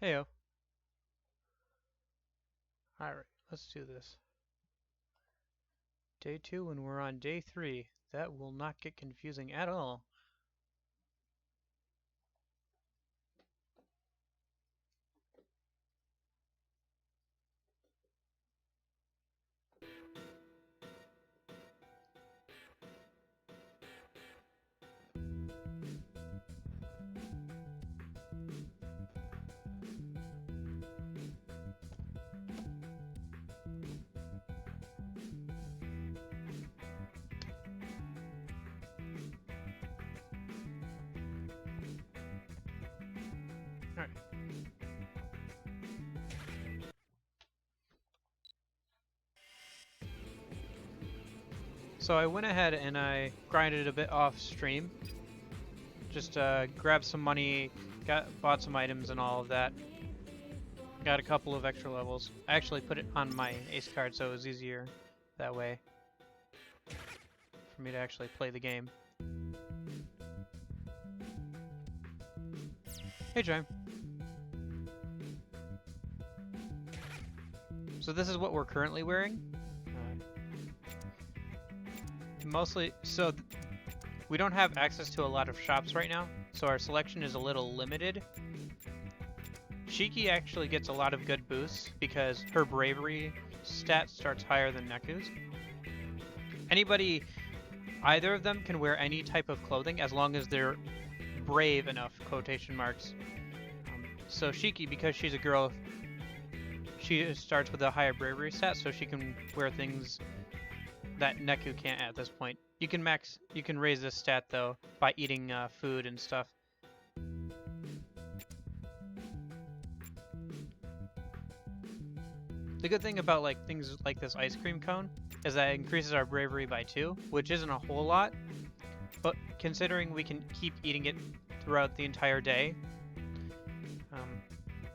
Heyo. Alright, let's do this. Day 2 and we're on day 3. That will not get confusing at all. Alright. So I went ahead and I grinded a bit off stream. Just grabbed some money, bought some items and all of that. Got a couple of extra levels. I actually put it on my ace card so it was easier that way for me to actually play the game. Hey, Jime. So this is what we're currently wearing. Mostly, so we don't have access to a lot of shops right now, so our selection is a little limited. Shiki actually gets a lot of good boosts because her bravery stat starts higher than Neku's. Anybody, either of them can wear any type of clothing as long as they're brave enough, quotation marks. So Shiki, because she's a girl, she starts with a higher bravery stat, so she can wear things that Neku can't at this point. You can raise this stat though by eating food and stuff. The good thing about like things like this ice cream cone is that it increases our bravery by 2, which isn't a whole lot, but considering we can keep eating it throughout the entire day,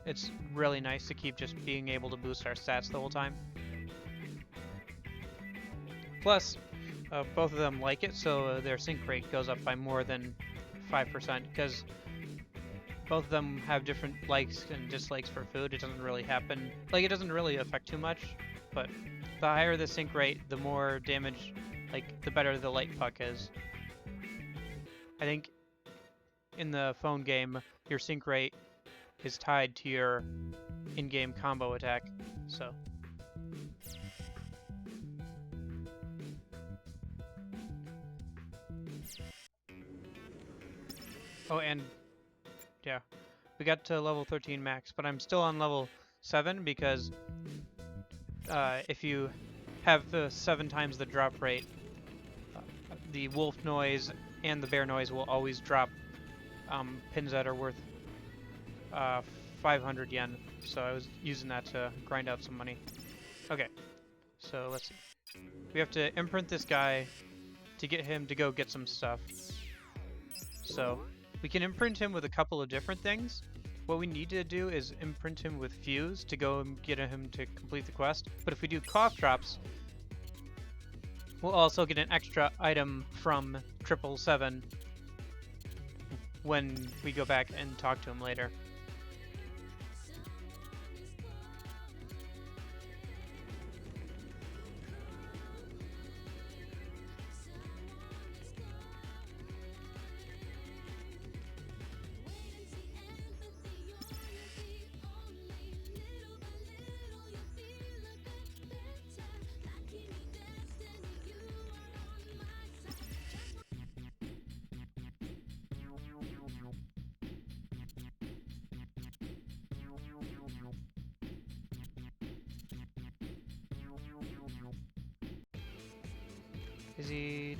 it's really nice to keep just being able to boost our stats the whole time. Plus, both of them like it, so their sync rate goes up by more than 5%, because both of them have different likes and dislikes for food. It doesn't really happen, like it doesn't really affect too much, but the higher the sync rate, the more damage, like the better the light puck is. I think in the phone game, your sync rate is tied to your in-game combo attack, so. Oh, and yeah, we got to level 13 max, but I'm still on level 7 because if you have 7 times the drop rate, the wolf noise and the bear noise will always drop pins that are worth 500 yen. So I was using that to grind out some money. Okay, so let's see. We have to imprint this guy to get him to go get some stuff. So we can imprint him with a couple of different things. What we need to do is imprint him with Fuse to go and get him to complete the quest. But if we do cough drops, we'll also get an extra item from 777 when we go back and talk to him later.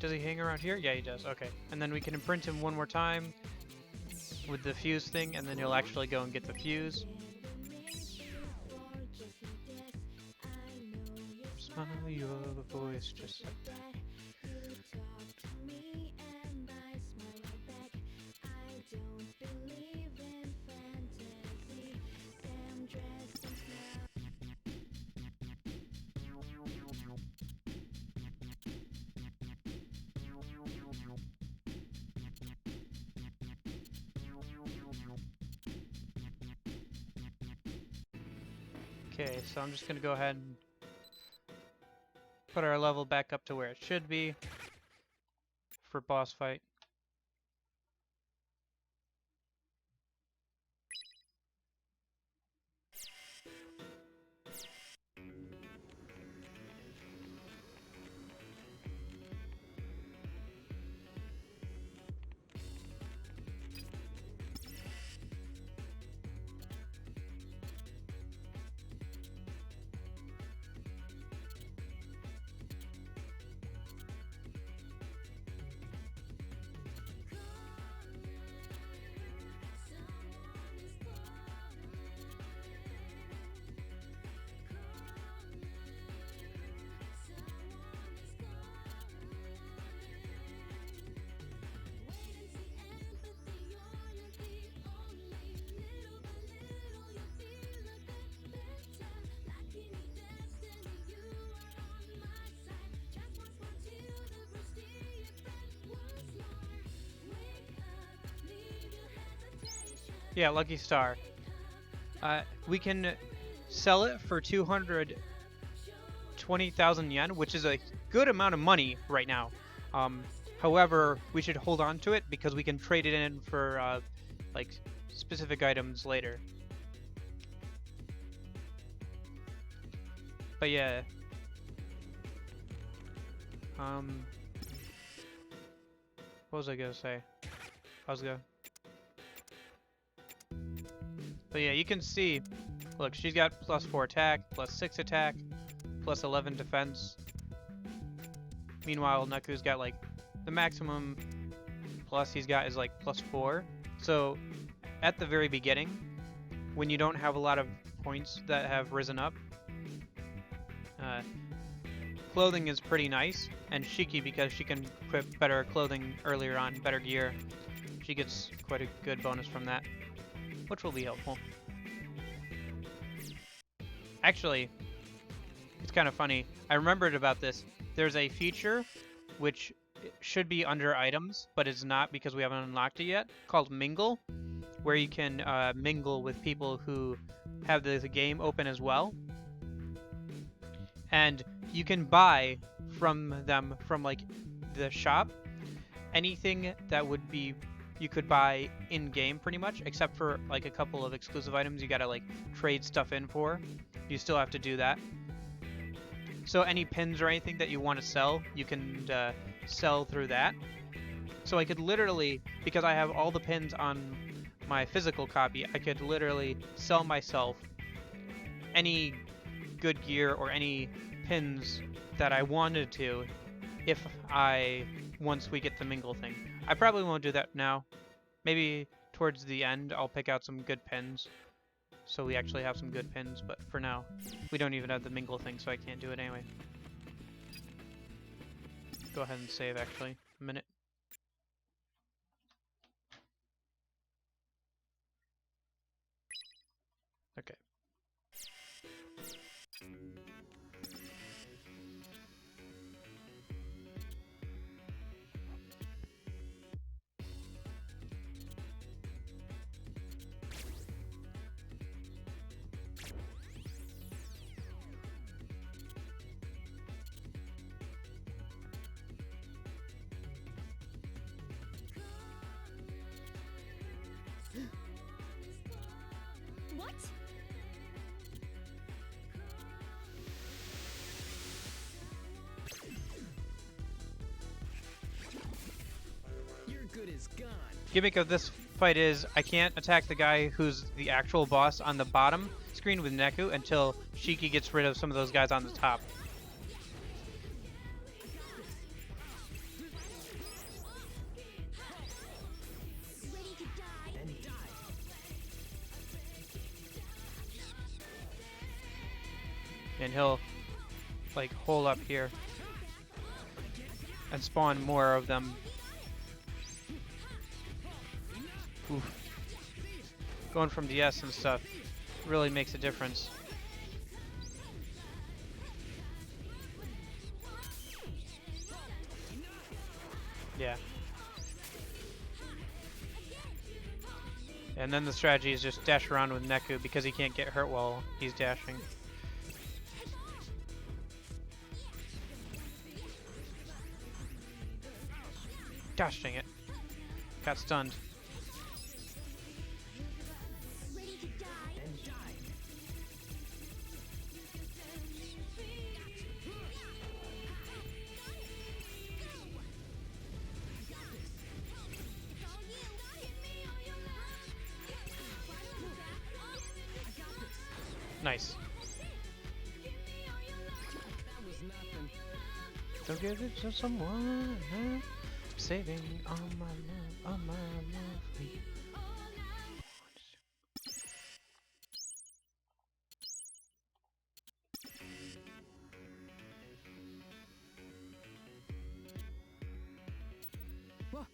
Does he hang around here? Yeah, he does. Okay. And then we can imprint him one more time with the fuse thing, and then he'll actually go and get the fuse. Smile your voice just like that. Okay, so I'm just gonna go ahead and put our level back up to where it should be for boss fight. Yeah, Lucky Star. We can sell it for 220,000 yen, which is a good amount of money right now. However, we should hold on to it because we can trade it in for like specific items later. But yeah. What was I gonna say? But yeah, you can see, look, she's got +4 attack, +6 attack, +11 defense. Meanwhile, Neku's got like the maximum plus he's got is like +4. So at the very beginning, when you don't have a lot of points that have risen up, clothing is pretty nice. And Shiki, because she can equip better clothing earlier on, better gear, she gets quite a good bonus from that, which will be helpful. Actually, it's kind of funny. I remembered about this. There's a feature which should be under items, but it's not because we haven't unlocked it yet, called Mingle, where you can mingle with people who have the game open as well. And you can buy from them, from like the shop, anything that would be you could buy in-game pretty much, except for like a couple of exclusive items you gotta like trade stuff in for. You still have to do that. So any pins or anything that you want to sell, you can sell through that. So I could literally, because I have all the pins on my physical copy, I could literally sell myself any good gear or any pins that I wanted to if once we get the mingle thing. I probably won't do that now. Maybe towards the end I'll pick out some good pins so we actually have some good pins, but for now we don't even have the mingle thing, so I can't do it anyway. Go ahead and save actually a minute. Okay. What? Your good is gone. Gimmick of this fight is I can't attack the guy who's the actual boss on the bottom screen with Neku until Shiki gets rid of some of those guys on the top. Ready to die? And die. And he'll like hole up here and spawn more of them. Oof. Going from DS and stuff really makes a difference. Yeah. And then the strategy is just dash around with Neku because he can't get hurt while he's dashing. Gosh dang it. Got stunned. Ready to die? Then die. Nice. That was nothing. Don't give it to someone. Huh? Saving all my love, all my love for you. Whoa.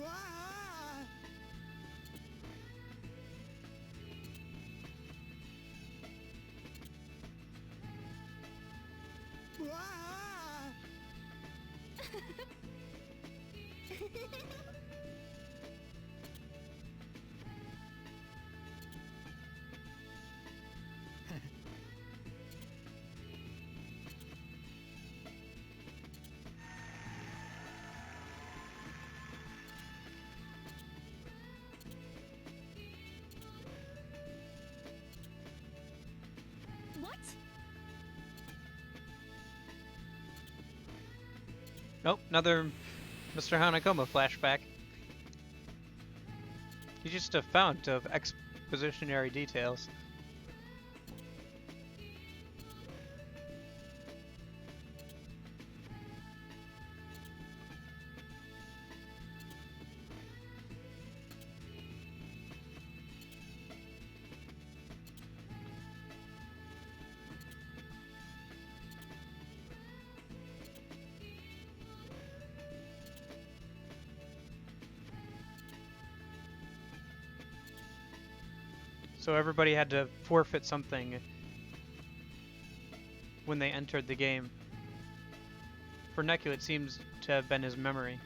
Ah! Ah! What? Nope, another Mr. Hanakoma flashback. He's just a fount of expositionary details. So everybody had to forfeit something when they entered the game. For Neku, it seems to have been his memory.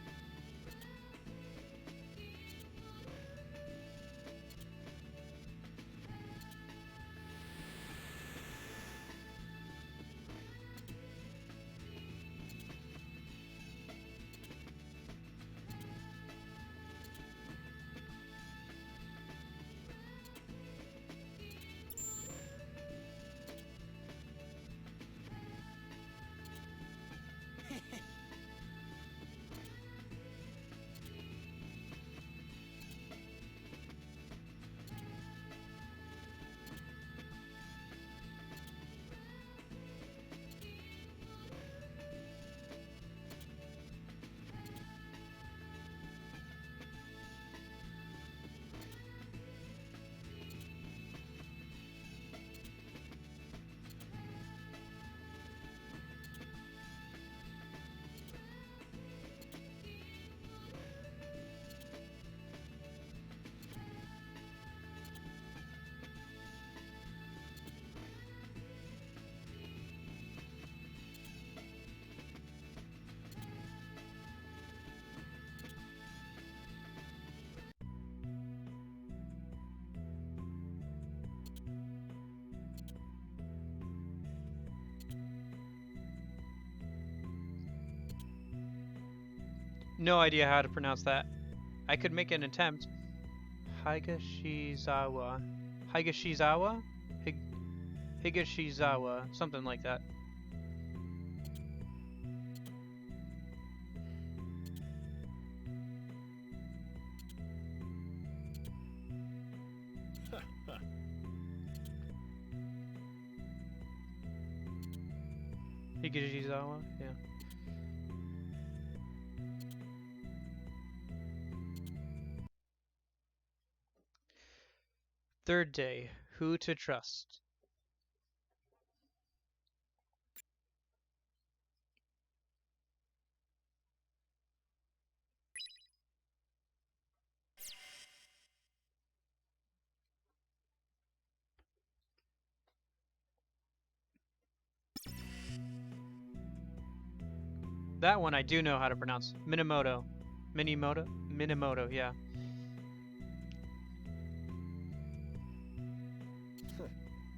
No idea how to pronounce that. I could make an attempt. Higashizawa. Higashizawa? Higashizawa, something like that. Higashizawa, yeah. Third day, who to trust? That one I do know how to pronounce. Minamoto. Minimoto? Minamoto, yeah.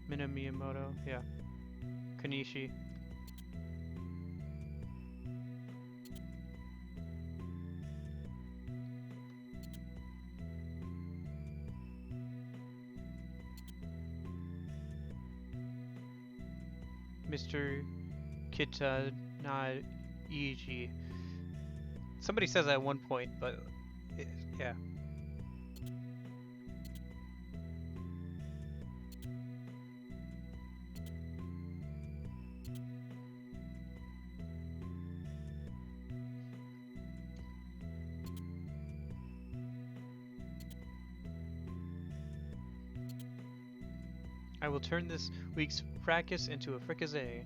Minamiyamoto, yeah. Kanishi. Mr. Kitanaiji. Somebody says that at one point, but yeah. I will turn this week's fracas into a fricassee.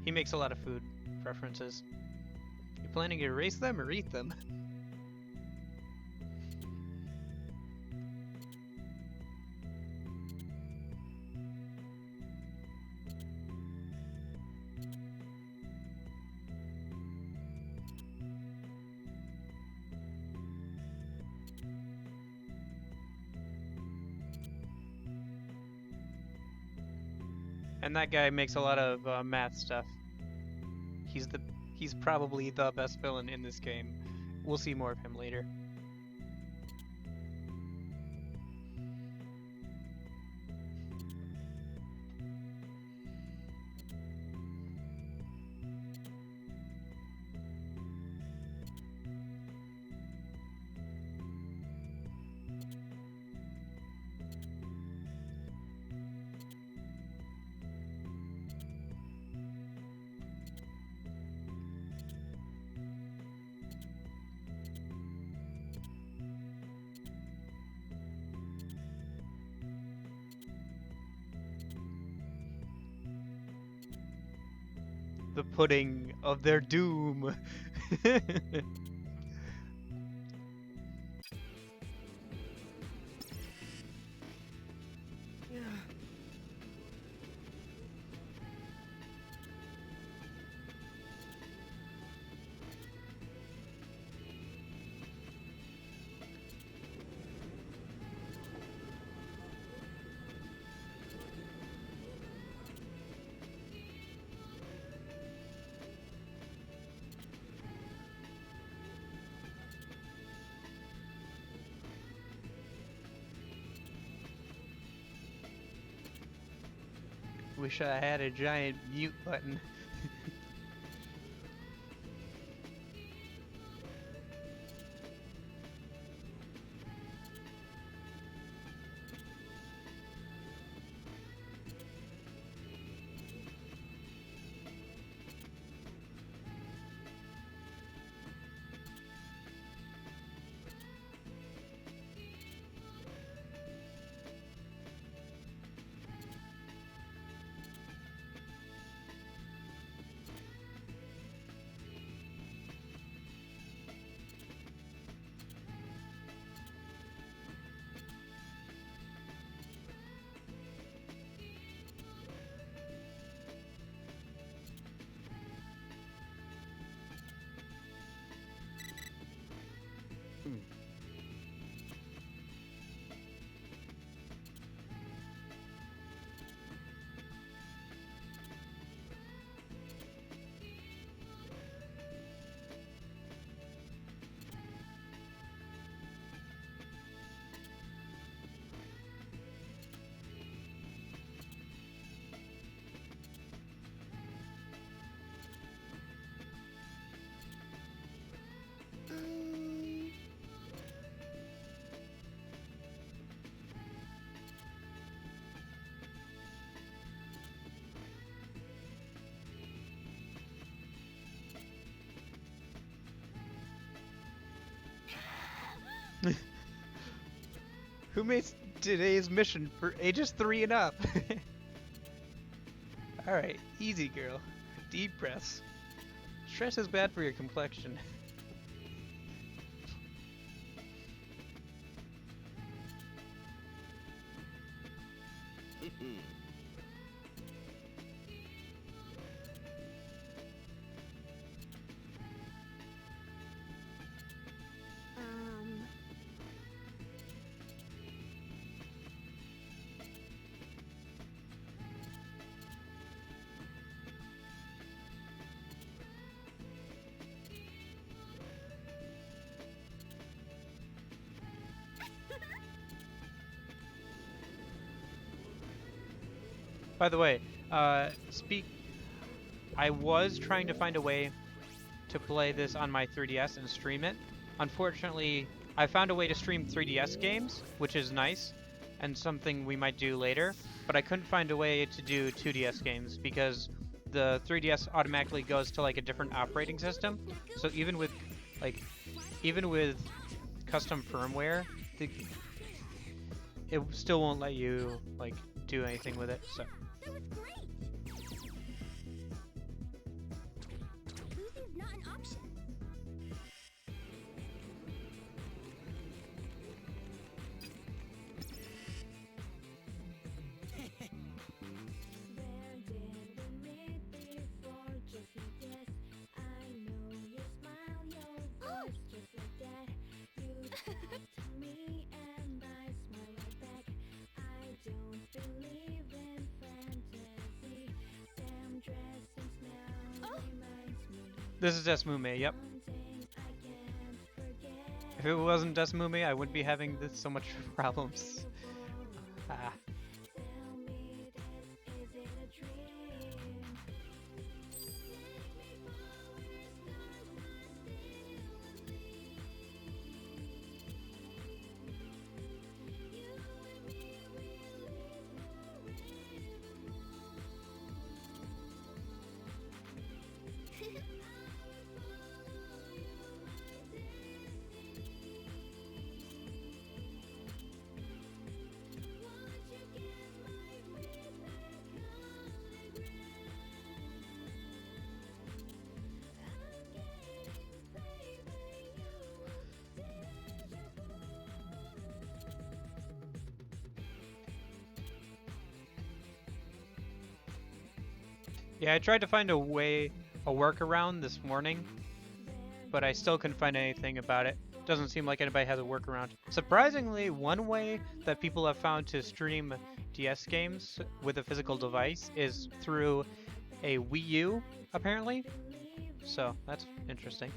He makes a lot of food references. You planning to erase them or eat them? And that guy makes a lot of math stuff. He's probably the best villain in this game. We'll see more of him later. The pudding of their doom. Wish I had a giant mute button. Who made today's mission for ages 3 and up? Alright, easy girl. Deep breaths. Stress is bad for your complexion. Um, By the way, I was trying to find a way to play this on my 3DS and stream it. Unfortunately, I found a way to stream 3DS games, which is nice, and something we might do later, but I couldn't find a way to do 2DS games because the 3DS automatically goes to like a different operating system. So even with custom firmware, it still won't let you like do anything with it. So that was great. Losing's not an option. this is Desmume, yep. If it wasn't Desmume, I wouldn't be having so much problems. Ah. Yeah, I tried to find a workaround this morning, but I still couldn't find anything about it. Doesn't seem like anybody has a workaround. Surprisingly, one way that people have found to stream DS games with a physical device is through a Wii U, apparently. So, that's interesting.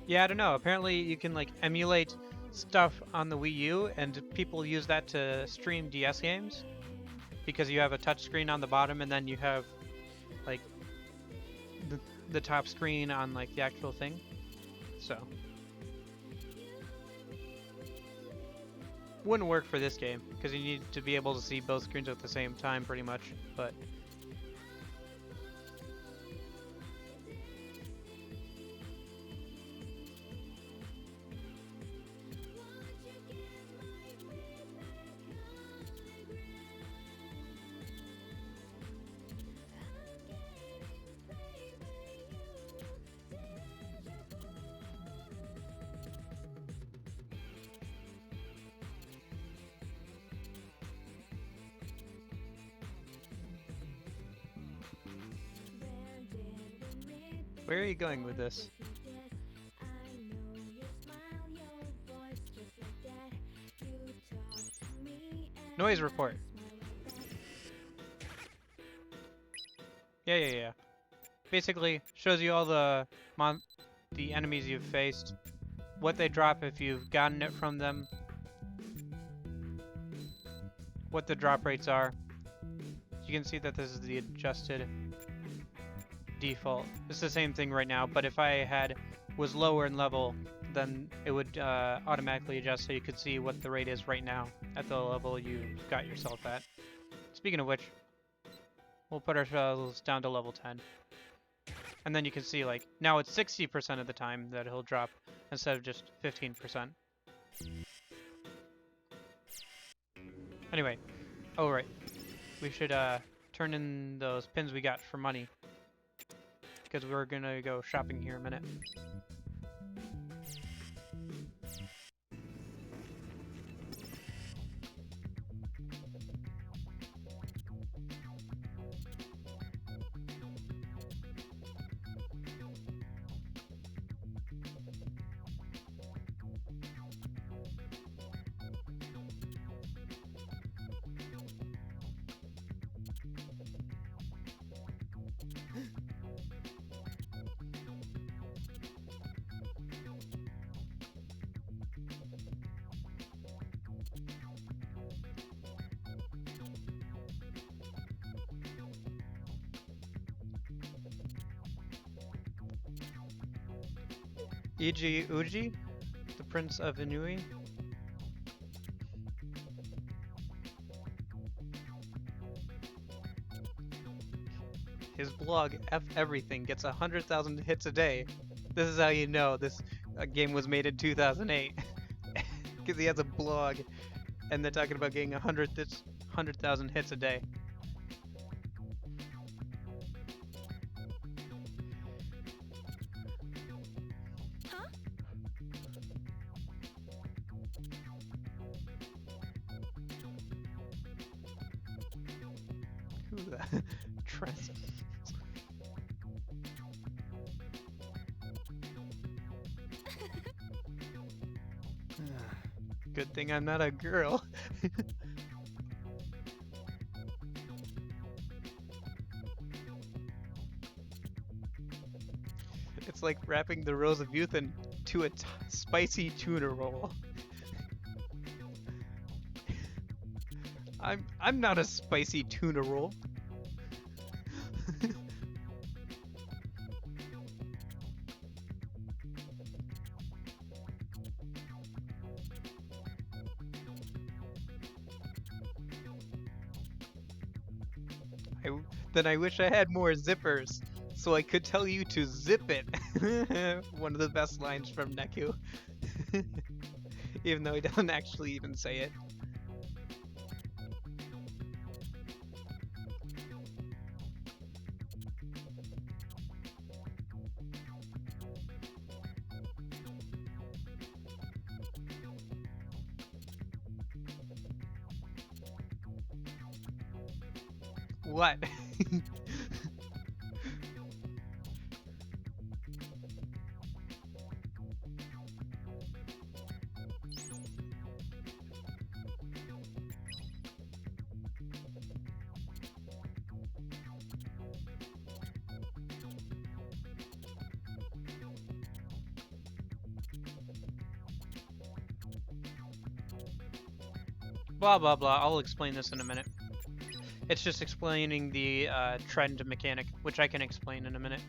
Yeah, I don't know. Apparently you can like emulate stuff on the Wii U, and people use that to stream DS games because you have a touch screen on the bottom and then you have like the top screen on like the actual thing. So wouldn't work for this game because you need to be able to see both screens at the same time pretty much, but where are you going with this? Noise report. Yeah. Basically, shows you all the enemies you've faced, what they drop if you've gotten it from them, what the drop rates are. You can see that this is the adjusted default. It's the same thing right now, but if I was lower in level, then it would automatically adjust so you could see what the rate is right now at the level you got yourself at. Speaking of which, We'll put ourselves down to level 10. And then you can see, like, now it's 60% of the time that he'll drop instead of just 15%. Anyway, oh right, we should turn in those pins we got for money, because we're gonna go shopping here in a minute. Iji Uji, the Prince of Inui. His blog, F Everything, gets 100,000 hits a day. This is how you know this game was made in 2008. Because he has a blog, and they're talking about getting 100,000 hits a day. Who the Trent? Good thing I'm not a girl. It's like wrapping the Rose of Youth into a spicy tuna roll. I'm not a spicy tuna roll. Then I wish I had more zippers, so I could tell you to zip it. One of the best lines from Neku. Even though he doesn't actually even say it. What? Blah blah blah, I'll explain this in a minute. It's just explaining the trend mechanic, which I can explain in a minute.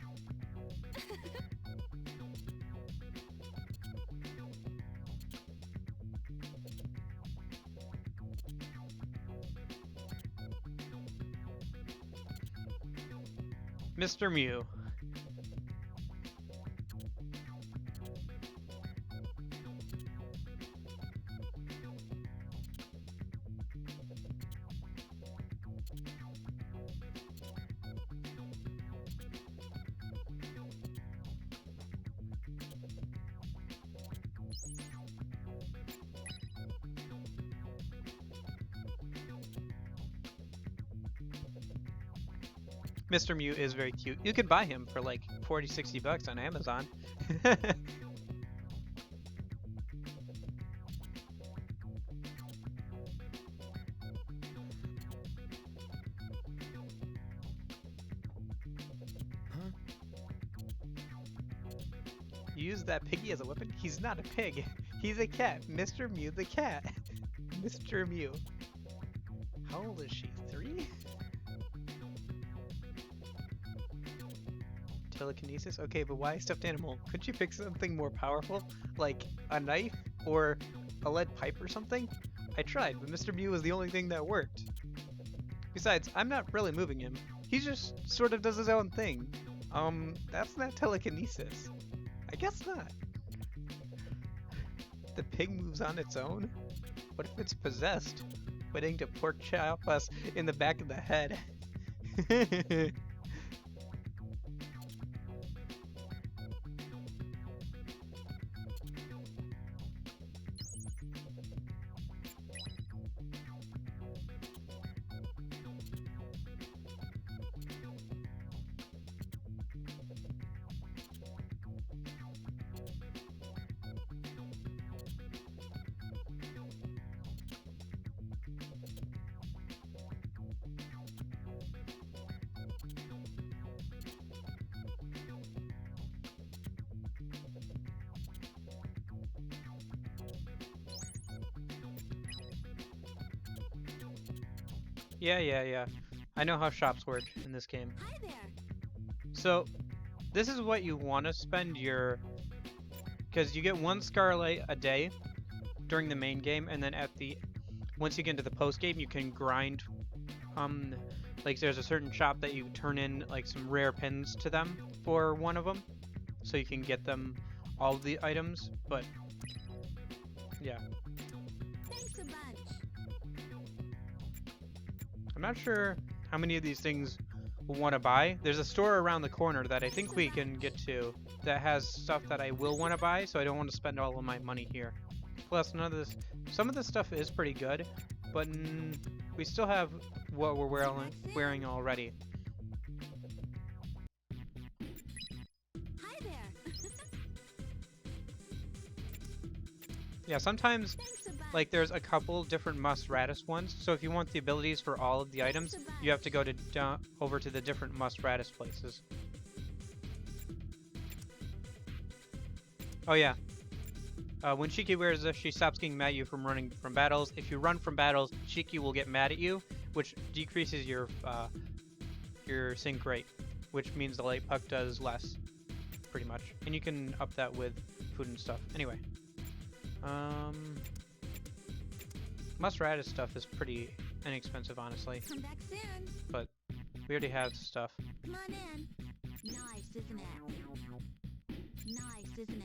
Mr. Mew. Mr. Mew is very cute. You could buy him for like 40-60 bucks on Amazon. Use that piggy as a weapon? He's not a pig. He's a cat. Mr. Mew the cat. Mr. Mew. How old is she? 3? Telekinesis? Okay, but why stuffed animal? Couldn't you pick something more powerful? Like a knife or a lead pipe or something? I tried, but Mr. Mew was the only thing that worked. Besides, I'm not really moving him. He just sort of does his own thing. That's not telekinesis. I guess not. The pig moves on its own? What if it's possessed, waiting to pork chop us in the back of the head? Yeah. I know how shops work in this game. Hi there. So, this is what you want to spend your... Because you get 1 Scarlet a day during the main game, and then once you get into the post game, you can grind. Like there's a certain shop that you turn in like some rare pins to them for one of them, so you can get them all of the items. But yeah, Thanks a bunch. I'm not sure how many of these things we'll want to buy. There's a store around the corner that I think we can get to that has stuff that I will want to buy, so I don't want to spend all of my money here. Plus, some of this stuff is pretty good, but we still have what we're wearing already. Hi there. Yeah, sometimes Thanks a bunch. like there's a couple different Mustratus ones, so if you want the abilities for all of the items, you have to go to over to the different Mustratus places. Oh yeah. When Shiki wears this, she stops getting mad at you from running from battles. If you run from battles, Shiki will get mad at you, which decreases your sync rate, which means the light puck does less, pretty much. And you can up that with food and stuff. Anyway. Mustratus stuff is pretty inexpensive, honestly. Come back soon. But we already have stuff. Come on in. Nice, isn't it? Nice, isn't it?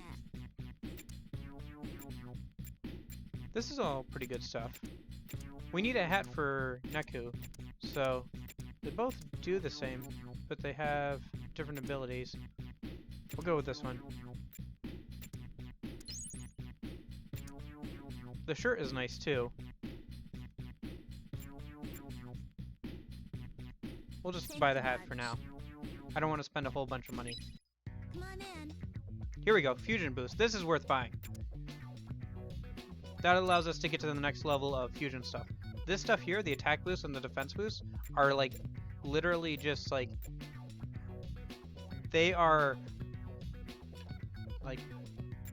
This is all pretty good stuff. We need a hat for Neku, so they both do the same, but they have different abilities. We'll go with this one. The shirt is nice too. We'll just buy the hat for now. I don't want to spend a whole bunch of money. Come on in. Here we go, Fusion Boost. This is worth buying. That allows us to get to the next level of fusion stuff. This stuff here, the attack boost and the defense boost, are like literally just like... They are like...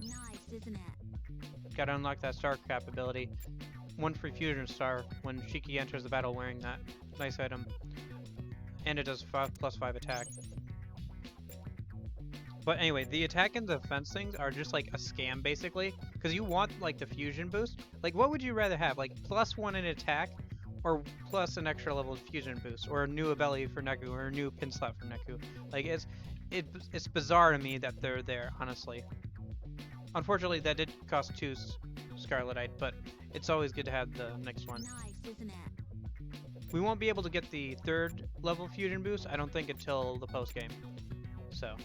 Nice, isn't it? Gotta unlock that star cap ability. 1 free fusion star when Shiki enters the battle wearing that. Nice item. And it does +5 attack. But anyway, the attack and defense things are just like a scam basically, because you want like the fusion boost. Like what would you rather have, like +1 in attack or plus an extra level of fusion boost, or a new ability for Neku, or a new pin slot for Neku? Like it's bizarre to me that they're there, honestly. Unfortunately that did cost 2 Scarletite, but it's always good to have the next one. Nice, isn't it? We won't be able to get the 3rd level fusion boost, I don't think, until the post game. So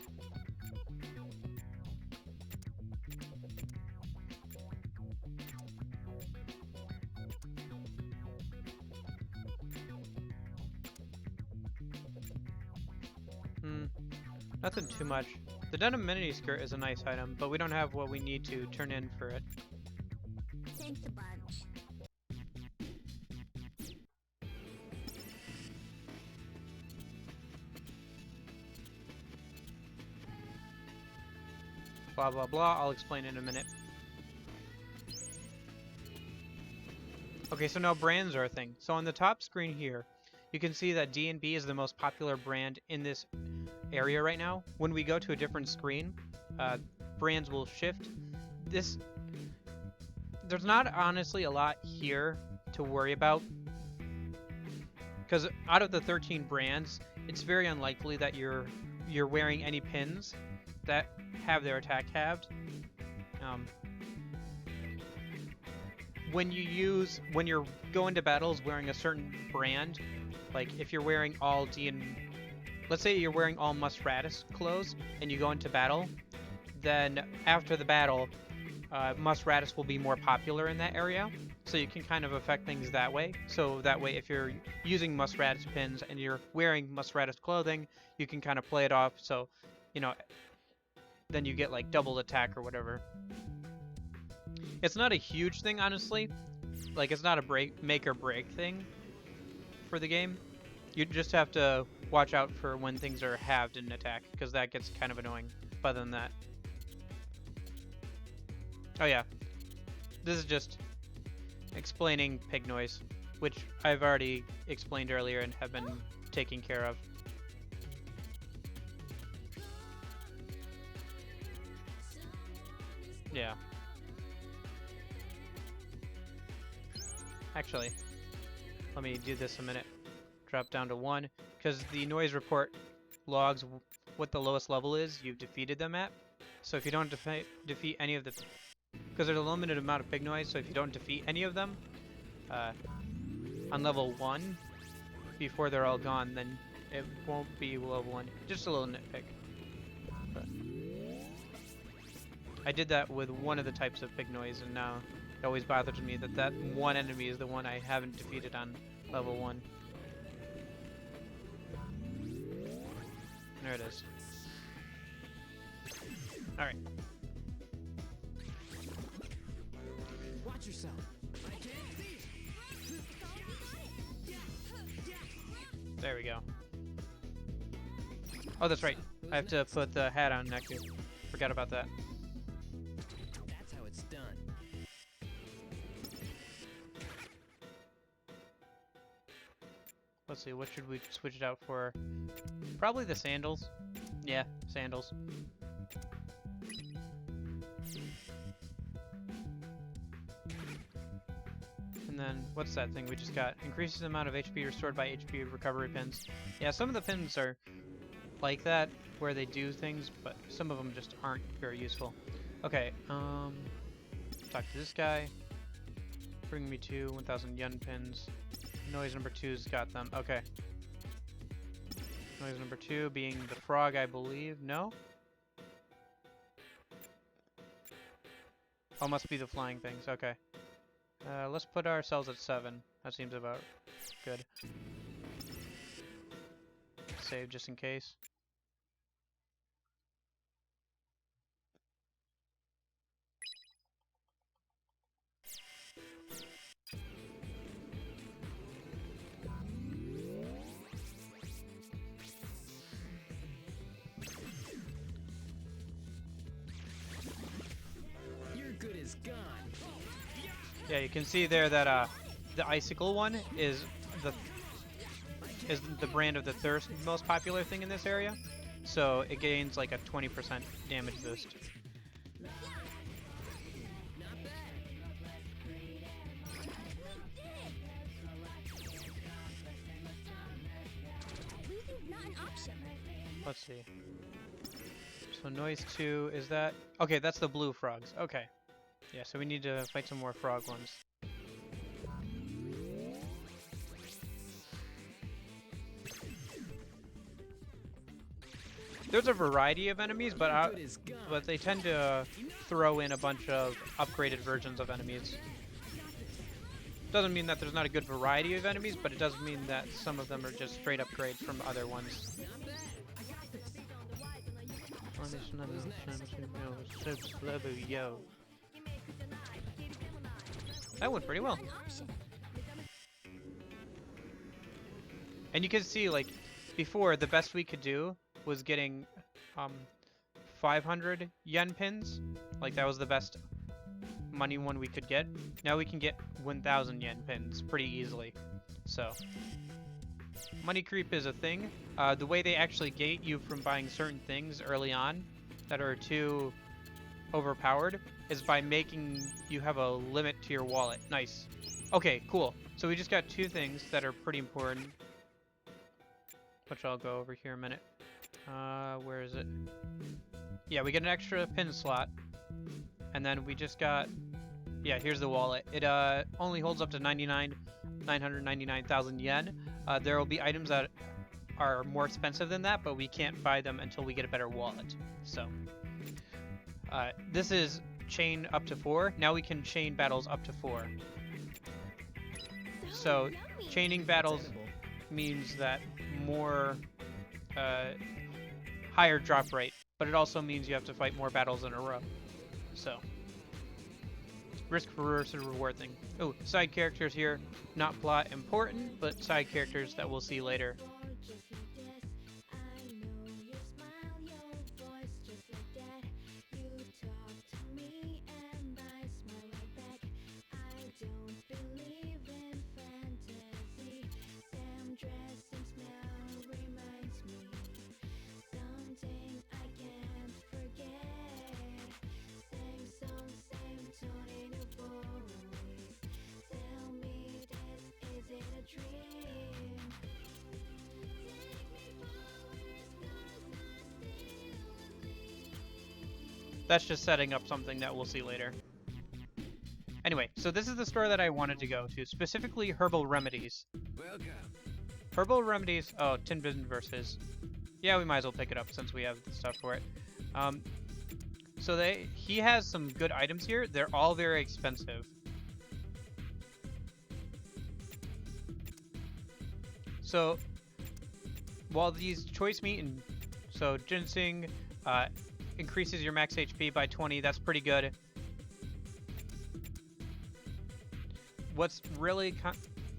nothing too much. The denim mini skirt is a nice item, but we don't have what we need to turn in for it. Thanks a bunch. Blah blah blah, I'll explain in a minute. Okay, so now brands are a thing. So on the top screen here, you can see that D&B is the most popular brand in this area right now. When we go to a different screen, brands will shift. There's not honestly a lot here to worry about. because out of the 13 brands, it's very unlikely that you're wearing any pins that have their attack halved. When you're going to battles wearing a certain brand, like if you're wearing all let's say you're wearing all Musradis clothes and you go into battle, then after the battle, Musradis will be more popular in that area, so you can kind of affect things that way. So that way, if you're using Musradis pins and you're wearing Musradis clothing, you can kind of play it off, so, you know, then you get like double attack or whatever. It's not a huge thing, honestly. Like, it's not a make or break thing for the game. You just have to watch out for when things are halved in attack, because that gets kind of annoying. But other than that, oh yeah, this is just explaining pig noise, which I've already explained earlier and have been taking care of. Yeah. Actually, let me do this a minute. Drop down to 1, because the noise report logs what the lowest level is you've defeated them at. So if you don't defeat any of the... Because there's a limited amount of pig noise, so if you don't defeat any of them on level 1 before they're all gone, then it won't be level 1. Just a little nitpick. But I did that with one of the types of pig noise, and now it always bothers me that that one enemy is the one I haven't defeated on level 1. There it is. Alright. Watch yourself. I can't see. There we go. Oh, that's right. I have to put the hat on next. Forgot about that. That's how it's done. Let's see, what should we switch it out for? Probably the sandals. Yeah, sandals. And then, what's that thing we just got? Increases the amount of HP restored by HP recovery pins. Yeah, some of the pins are like that, where they do things, but some of them just aren't very useful. Okay, talk to this guy. Bring me to 1,000 yen pins. Noise number 2's got them. Okay. Noise number 2 being the frog, I believe. No? Oh, must be the flying things. Okay. Let's put ourselves at 7. That seems about good. Save just in case. Your good is gone. Yeah, you can see there that the icicle one is the brand of the third most popular thing in this area. So it gains like a 20% damage boost. Let's see. So noise 2, is that... Okay, that's the blue frogs. Okay. Yeah, so we need to fight some more frog ones. There's a variety of enemies, but they tend to throw in a bunch of upgraded versions of enemies. Doesn't mean that there's not a good variety of enemies, but it does mean that some of them are just straight upgrades from other ones. Yo. That went pretty well. And you can see, like, before, the best we could do was getting 500 yen pins. Like, that was the best money one we could get. Now we can get 1,000 yen pins pretty easily. So, money creep is a thing. The way they actually gate you from buying certain things early on that are too overpowered is by making you have a limit to your wallet. Nice. Okay, cool. So we just got 2 things that are pretty important. which I'll go over here in a minute. Where is it? Yeah, we get an extra pin slot, and then we just got, yeah, here's the wallet. It only holds up to 999,000 yen. There will be items that are more expensive than that, but we can't buy them until we get a better wallet. So, this is chain up to 4. Now we can chain battles up to 4. So, chaining battles Edible. means that more higher drop rate, but it also means you have to fight more battles in a row. So, risk versus reward thing. Oh, side characters here, not plot important, but side characters that we'll see later. That's just setting up something that we'll see later. Anyway, so this is the store that I wanted to go to, specifically Herbal Remedies. Welcome. Herbal Remedies, oh, Tinbin versus. Yeah, we might as well pick it up since we have the stuff for it. So he has some good items here. They're all very expensive. So, while these choice meat and so ginseng increases your max HP by 20, that's pretty good. What's really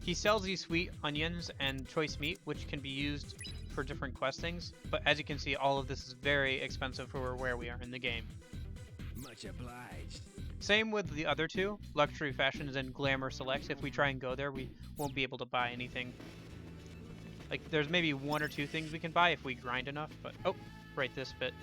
he sells these sweet onions and choice meat, which can be used for different quest things. But as you can see, all of this is very expensive for where we are in the game. Much obliged. Same with the other two, Luxury Fashions and Glamour Selects. If we try and go there, we won't be able to buy anything. Like, there's maybe 1 or 2 things we can buy if we grind enough, but... Oh, right, this bit.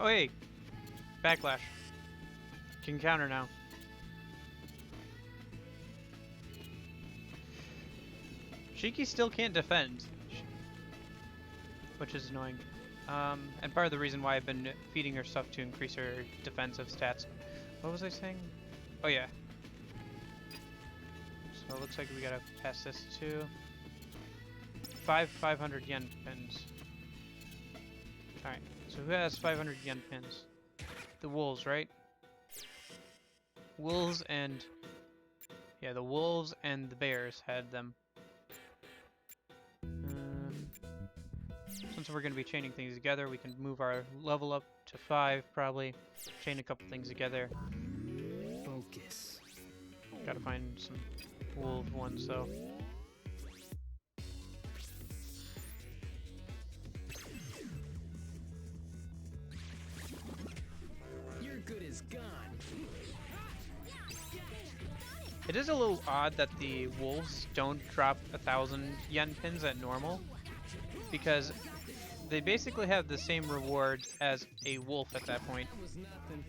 Oh, hey! Backlash. Can counter now. Shiki still can't defend, which is annoying. And part of the reason why I've been feeding her stuff to increase her defensive stats. What was I saying? Oh yeah. So it looks like we gotta pass this too. 500 yen pins. Alright, so who has 500 yen pins? The wolves, right? Wolves and... Yeah, the wolves and the bears had them. Since we're going to be chaining things together, we can move our level up to 5, probably. Chain a couple things together. Focus. Gotta find some wolf ones, though. You're good as gone. It is a little odd that the wolves don't drop 1,000 yen pins at normal, because they basically have the same reward as a wolf at that point. That was nothing.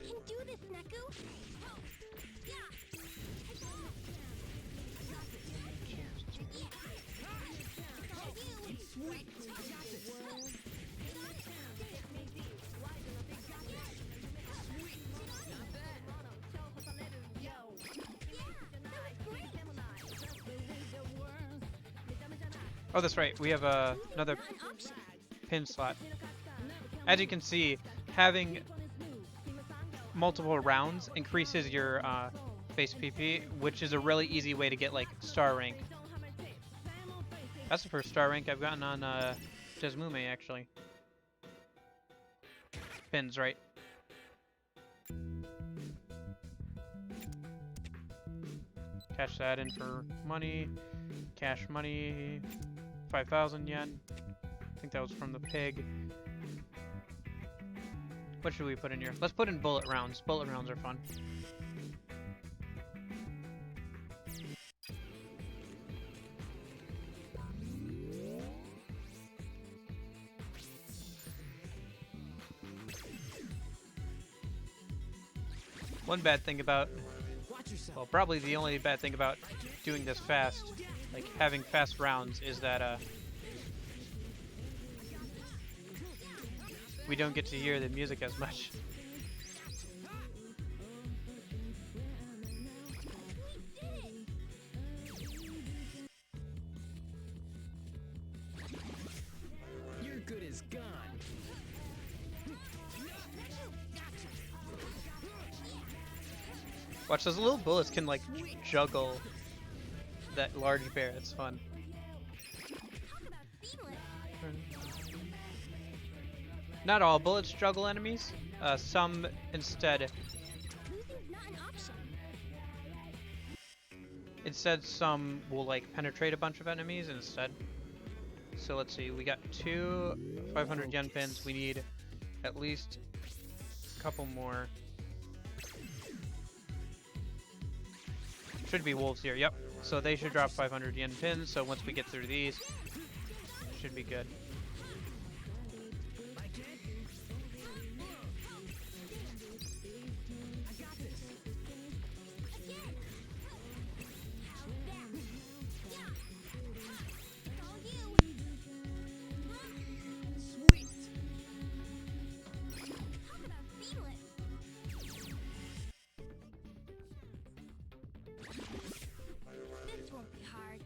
You can do this, Neku. Oh, that's right. We have another pin slot. As you can see, having multiple rounds increases your base PP, which is a really easy way to get like star rank. That's the first star rank I've gotten on Desmume, actually. Pins, right? Cash that in for money. Cash money. 5,000 yen. I think that was from the pig. What should we put in here? Let's put in bullet rounds. Bullet rounds are fun. One bad thing about, well, probably the only bad thing about doing this fast, like having fast rounds, is that we don't get to hear the music as much. You're good as gone. Watch, those little bullets can like juggle that large bear. It's fun. Not all bullets juggle enemies. Some instead. Instead, some will like penetrate a bunch of enemies instead. So let's see. We got 2 500 yen pins. We need at least a couple more. Should be wolves here. Yep. So they should drop 500 yen pins. So once we get through these, should be good. This won't be hard.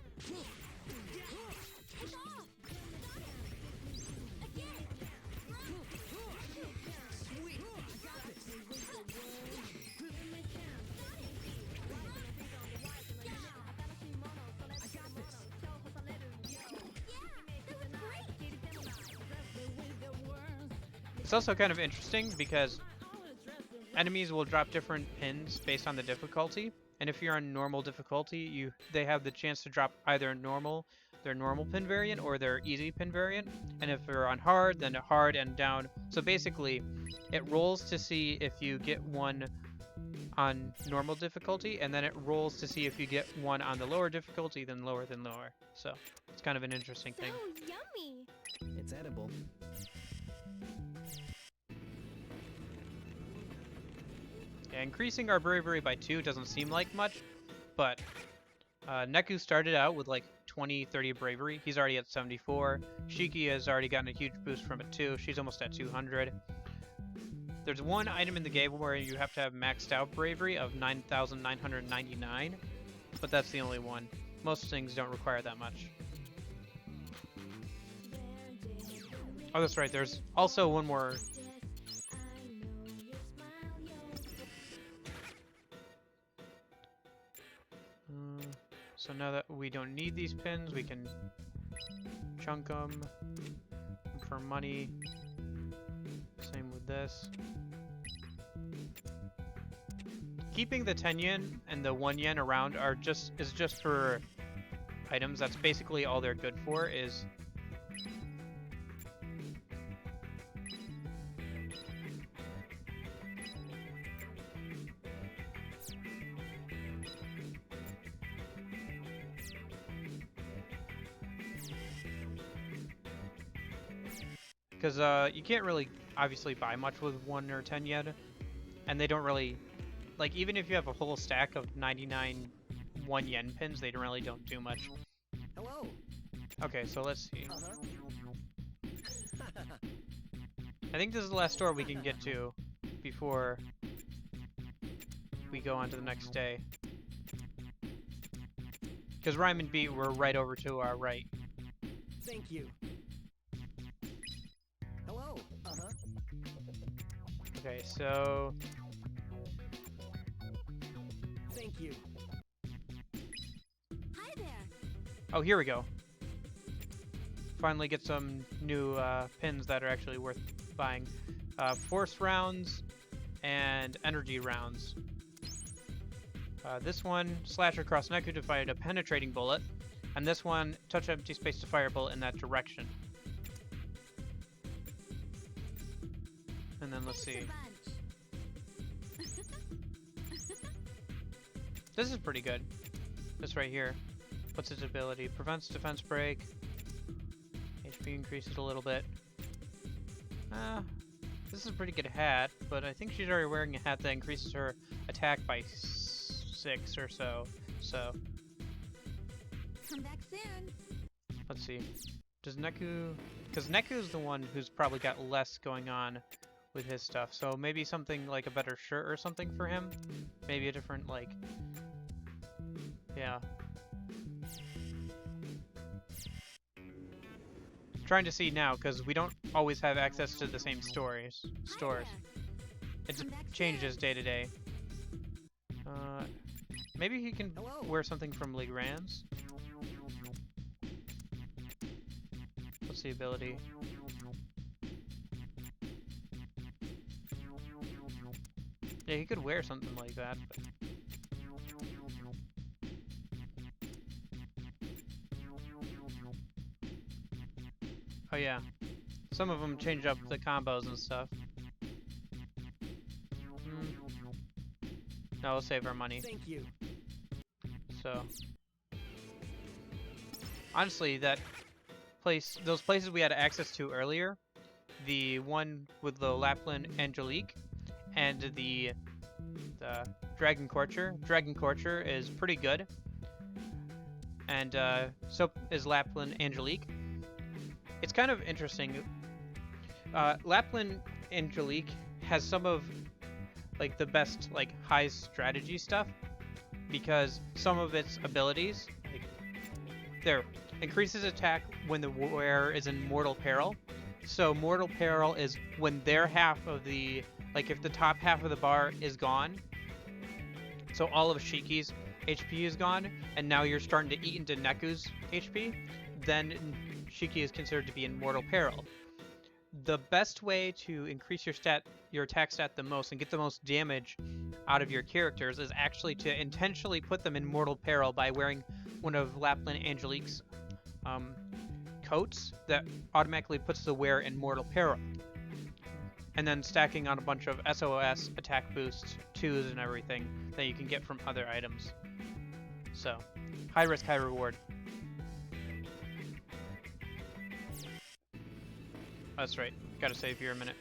It's also kind of interesting because enemies will drop different pins based on the difficulty, and if you're on normal difficulty, they have the chance to drop either their normal pin variant, or their easy pin variant. And if you're on hard, then hard and down. So basically, it rolls to see if you get one on normal difficulty, and then it rolls to see if you get one on the lower difficulty, then lower, then lower. So it's kind of an interesting thing. So yummy. It's edible. Yeah, increasing our bravery by 2 doesn't seem like much, but Neku started out with like 20, 30 bravery. He's already at 74. Shiki has already gotten a huge boost from it too. She's almost at 200. There's one item in the game where you have to have maxed out bravery of 9,999, but that's the only one. Most things don't require that much. Oh, that's right. There's also one more. So now that we don't need these pins, we can chunk them for money. Same with this. Keeping the 10 yen and the 1 yen around is just for items. That's basically all they're good for, is because you can't really obviously buy much with 1 or 10 yen, and they don't really, like, even if you have a whole stack of 99 1 yen pins, they really don't do much. Hello. Okay, so let's see. I think this is the last store we can get to before we go on to the next day. Because Rhyme and Beat were right over to our right. Thank you. Hello. Uh-huh. Okay, so Thank you. Hi there. oh, here we go. Finally get some new pins that are actually worth buying. Force rounds and energy rounds. This one, slash across Neku to fire a penetrating bullet, and this one, touch empty space to fire a bullet in that direction. And then let's see. Thanks a bunch. This is pretty good. This right here. What's its ability? Prevents defense break. HP increases a little bit. This is a pretty good hat, but I think she's already wearing a hat that increases her attack by 6 or so. So, Come back soon. let's see. Does Neku... Because Neku's the one who's probably got less going on with his stuff. So maybe something like a better shirt or something for him? Maybe a different, like... Yeah. Trying to see now, because we don't always have access to the same stores. Hi It Come back changes soon. day to day. Maybe he can Hello. wear something from Legrand's. What's the ability? Yeah, he could wear something like that. But... Oh yeah, some of them change up the combos and stuff. No, we'll save our money. Thank you. So, honestly, that place, those places we had access to earlier, the one with the Lapland Angelique and the Dragon Courture. Dragon Courture is pretty good, and so is Lapland Angelique. It's kind of interesting. Lapland Angelique has some of like the best like high strategy stuff, because some of its abilities, like there, increases attack when the wearer is in mortal peril. So mortal peril is when their half of the, like if the top half of the bar is gone, so all of Shiki's HP is gone, and now you're starting to eat into Neku's HP, then Shiki is considered to be in mortal peril. The best way to increase your attack stat the most and get the most damage out of your characters is actually to intentionally put them in mortal peril by wearing one of Lapland Angelique's coats that automatically puts the wearer in mortal peril. And then stacking on a bunch of SOS attack boosts, 2s and everything that you can get from other items. So, high risk, high reward. That's right. Gotta save here a minute.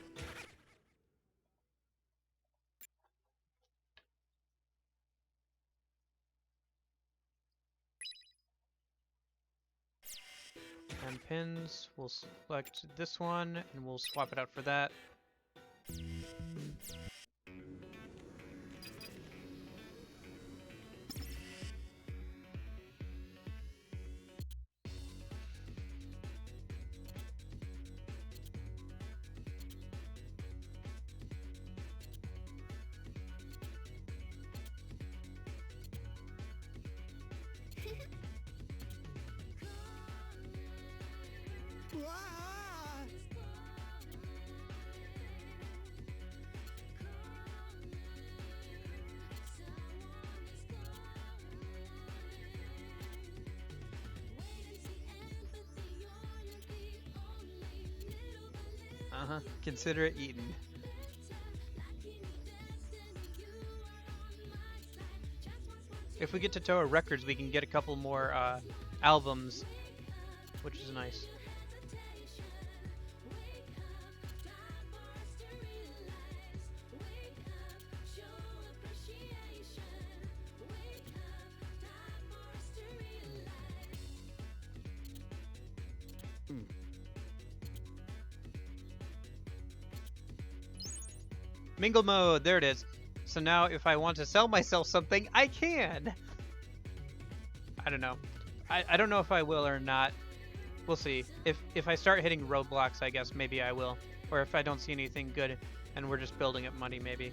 And pins, we'll select this one and we'll swap it out for that. Consider it eaten. If we get to Toa Records, we can get a couple more albums, which is nice. Mingle mode, there it is. So now if I want to sell myself something, I can! I don't know. I don't know if I will or not We'll see. If I start hitting roadblocks, I guess maybe I will. Or if I don't see anything good and we're just building up money, maybe.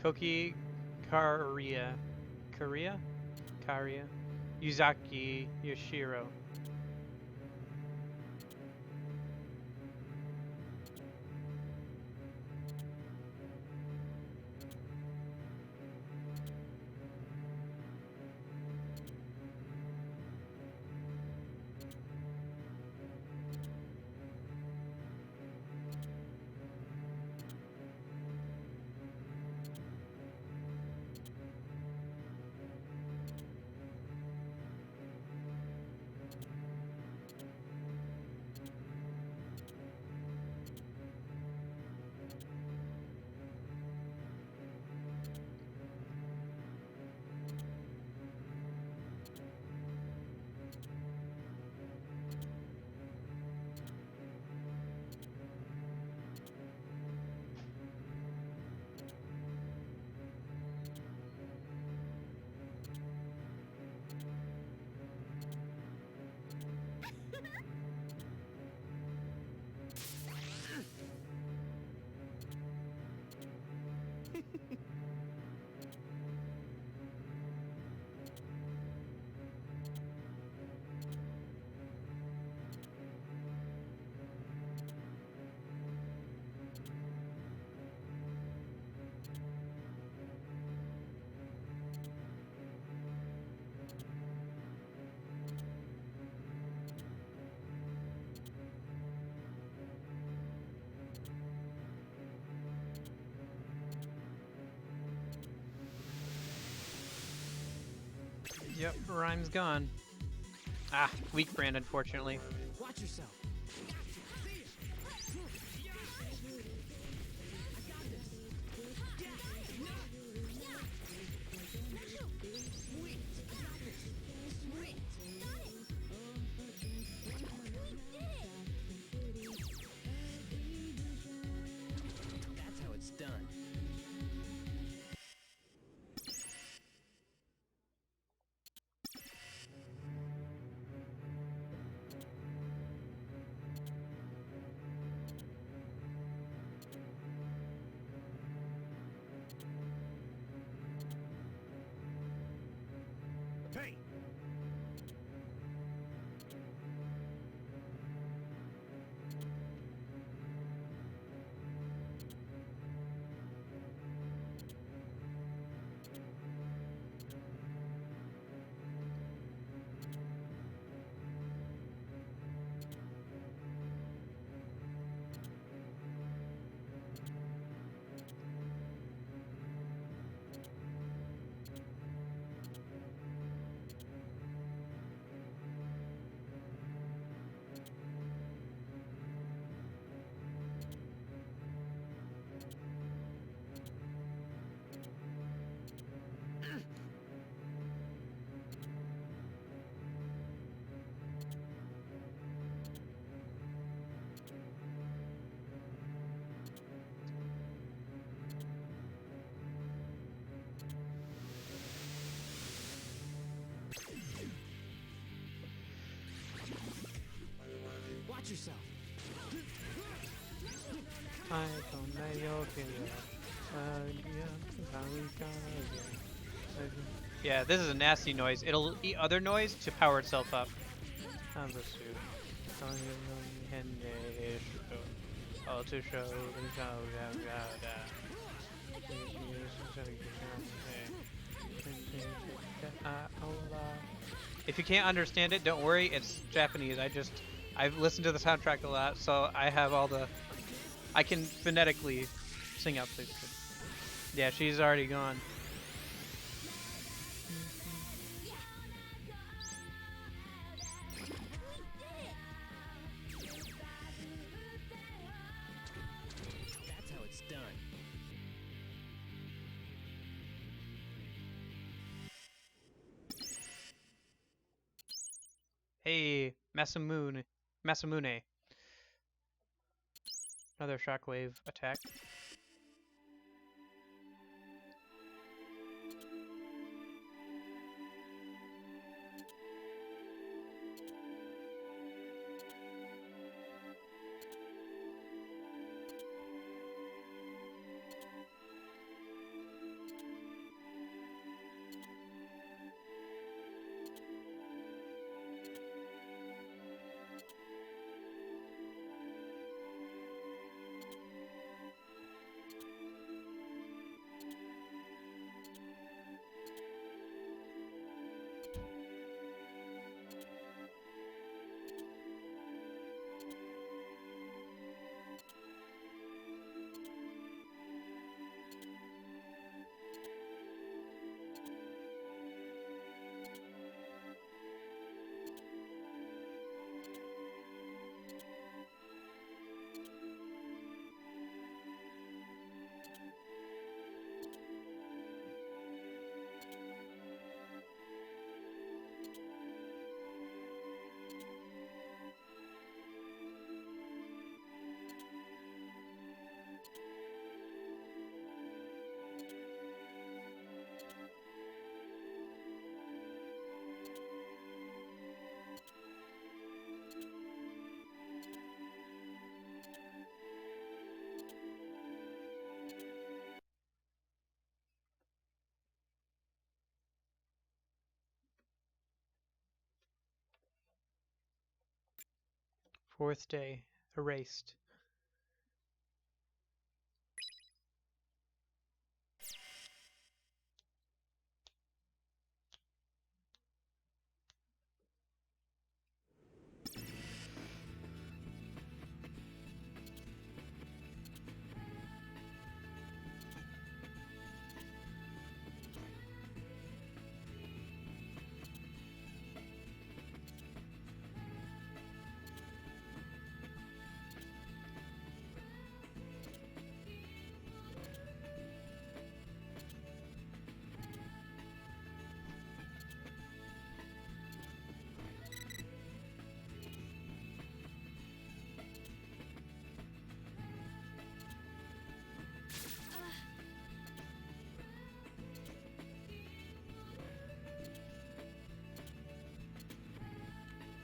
Koki Karia. Karia? Yuzaki Yoshiro. Yep, Rhyme's gone. Ah, weak brand, unfortunately. Watch yourself. That's how it's done. Hey! Watch yourself. Yeah, this is a nasty noise. It'll eat other noise to power itself up. If you can't understand it, don't worry. It's Japanese. I've listened to the soundtrack a lot, so I have all the. I can phonetically sing out things. Yeah, she's already gone. That's how it's done. Hey, Masamune. Another shockwave attack. Fourth day. Erased.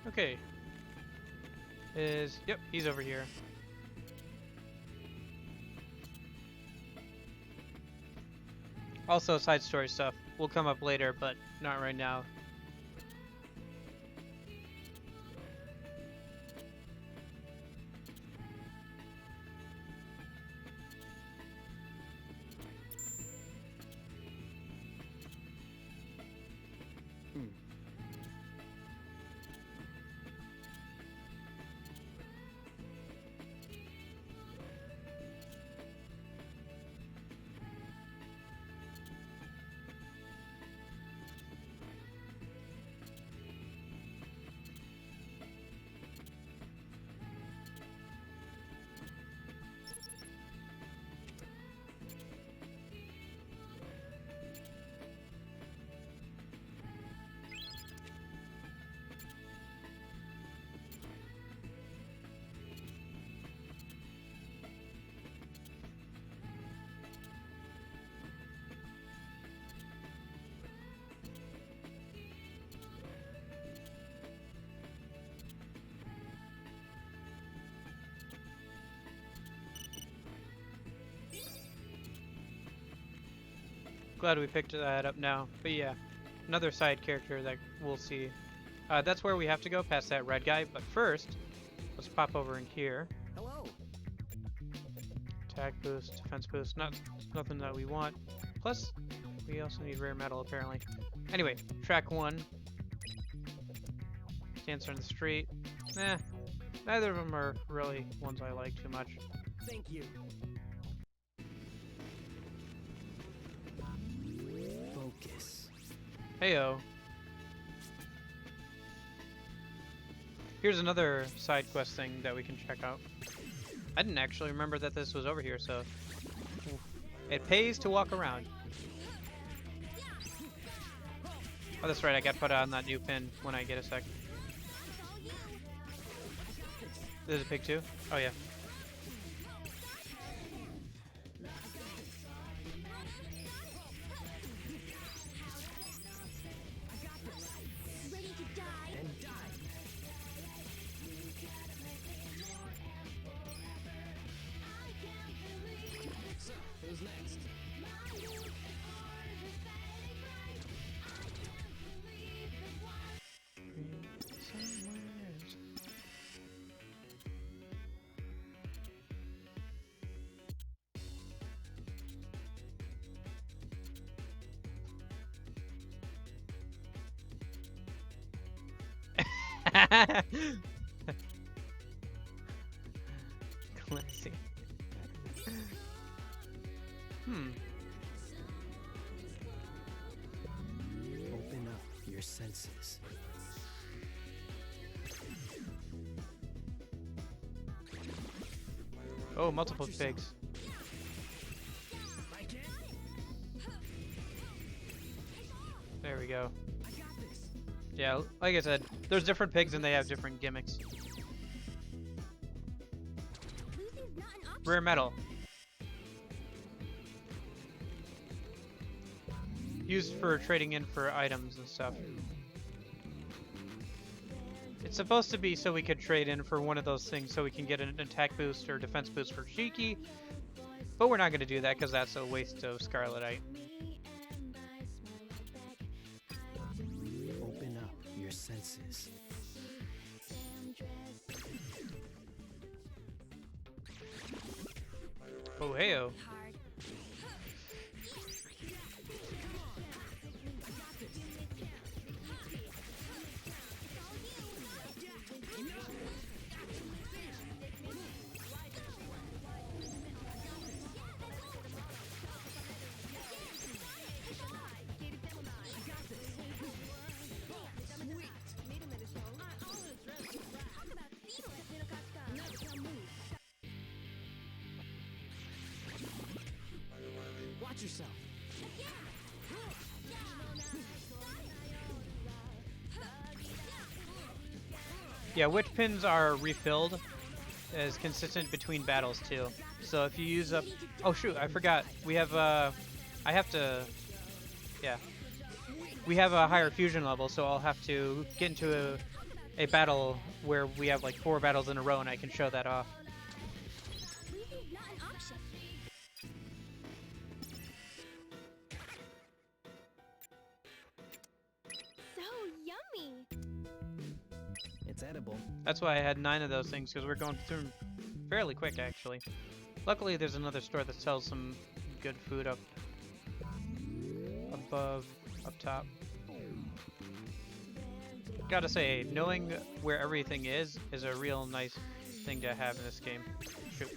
Okay. Yep, he's over here. Also, side story stuff will come up later, but not right now. Glad we picked that up now. But yeah, another side character that we'll see. That's where we have to go, past that red guy. But first, let's pop over in here. Hello. Attack boost, defense boost, nothing that we want. Plus, we also need rare metal apparently. Anyway, track 1. Dancer in the street. Neither of them are really ones I like too much. Thank you. Focus. Heyo. Here's another side quest thing that we can check out. I didn't actually remember that this was over here, so it pays to walk around. Oh, that's right, I got put on that new pin when I get a sec. There's a pig too? Oh yeah. Ready to die? And die. So, who's next? Classy. Open up your senses. Oh, multiple pigs. There we go. Yeah, like I said, there's different pigs and they have different gimmicks. Losing's not an option. Rare metal. Used for trading in for items and stuff. It's supposed to be so we could trade in for one of those things so we can get an attack boost or defense boost for Shiki. But we're not going to do that because that's a waste of Scarletite. Open up your senses. Oh, heyo. Hard. Watch yourself. Yeah, witch pins are refilled as consistent between battles too. So if you use up, oh shoot, I forgot. We have I have to, yeah, we have a higher fusion level, so I'll have to get into a battle where we have like 4 battles in a row, and I can show that off. Losing's not an option. So yummy. It's edible. That's why I had 9 of those things, because we're going through them fairly quick actually. Luckily, there's another store that sells some good food up above, up top. Gotta say, knowing where everything is a real nice thing to have in this game. Shoot. This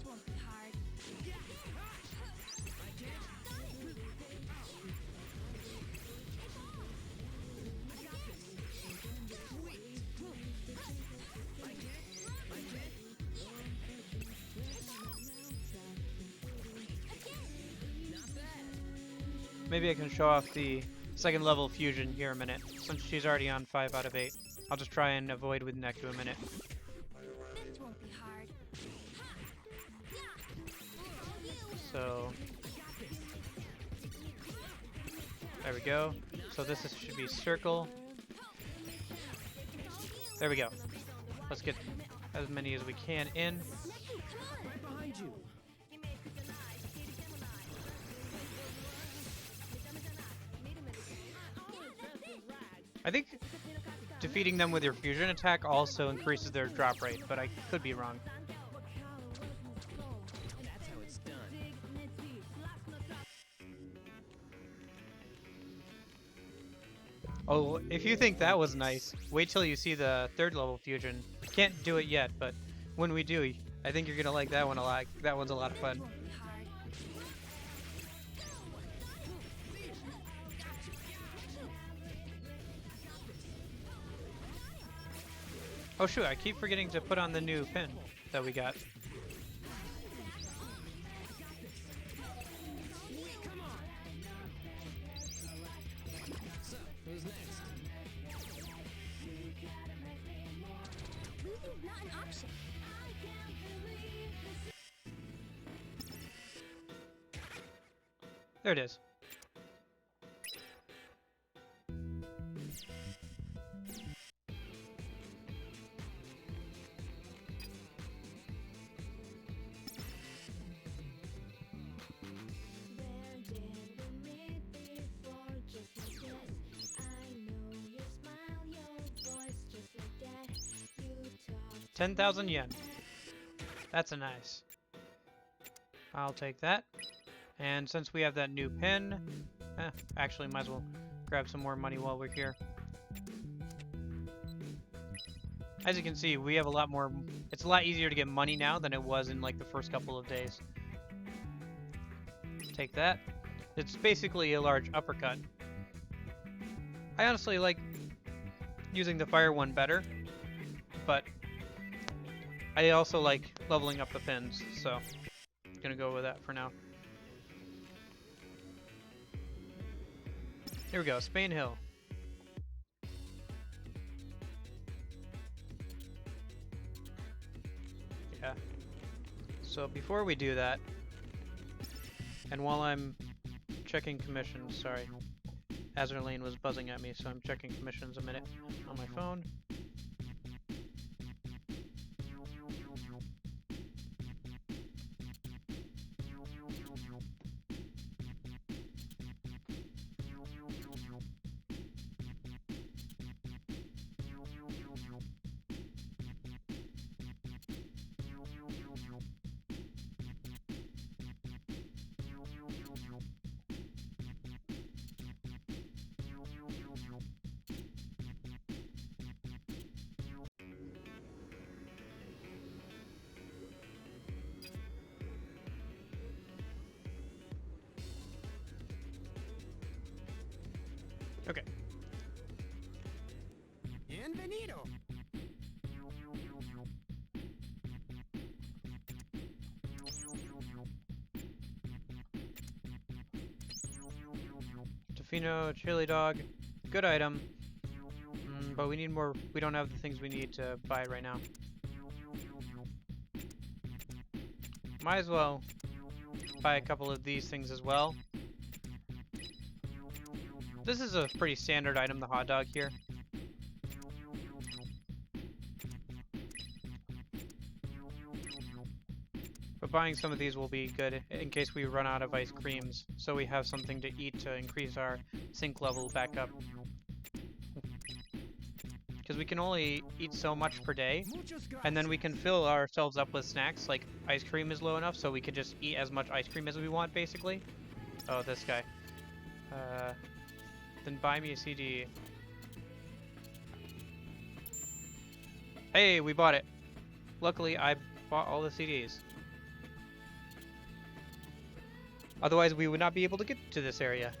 won't be hard. Maybe I can show off the second level fusion here a minute, since she's already on 5 out of 8. I'll just try and avoid with Neku a minute. This won't be hard. So there we go. So this should be circle. There we go. Let's get as many as we can in. Right behind you. I think defeating them with your fusion attack also increases their drop rate, but I could be wrong. That's how it's done. Oh, if you think that was nice, wait till you see the 3rd level fusion. Can't do it yet, but when we do, I think you're gonna like that one a lot. That one's a lot of fun. Oh shoot, I keep forgetting to put on the new pin that we got. So, who's next? Losing's not an option. There it is. $10,000 yen. That's a nice. I'll take that. And since we have that new pin, actually might as well grab some more money while we're here. As you can see, we have a lot more. It's a lot easier to get money now than it was in like the first couple of days. Take that. It's basically a large uppercut. I honestly like using the fire one better, but I also like leveling up the pins, so I'm gonna go with that for now. Here we go, Spain Hill. Yeah. So before we do that, and while I'm checking commissions, sorry, Azur Lane was buzzing at me, so I'm checking commissions a minute on my phone. Okay. Bienvenido. Tofino, chili dog, good item. But we need more. We don't have the things we need to buy it right now. Might as well buy a couple of these things as well. This is a pretty standard item, the hot dog here. But buying some of these will be good in case we run out of ice creams, so we have something to eat to increase our sync level back up. Because we can only eat so much per day, and then we can fill ourselves up with snacks, like ice cream is low enough, so we can just eat as much ice cream as we want, basically. Oh, this guy. Then buy me a CD. Hey, we bought it. Luckily, I bought all the CDs. Otherwise, we would not be able to get to this area.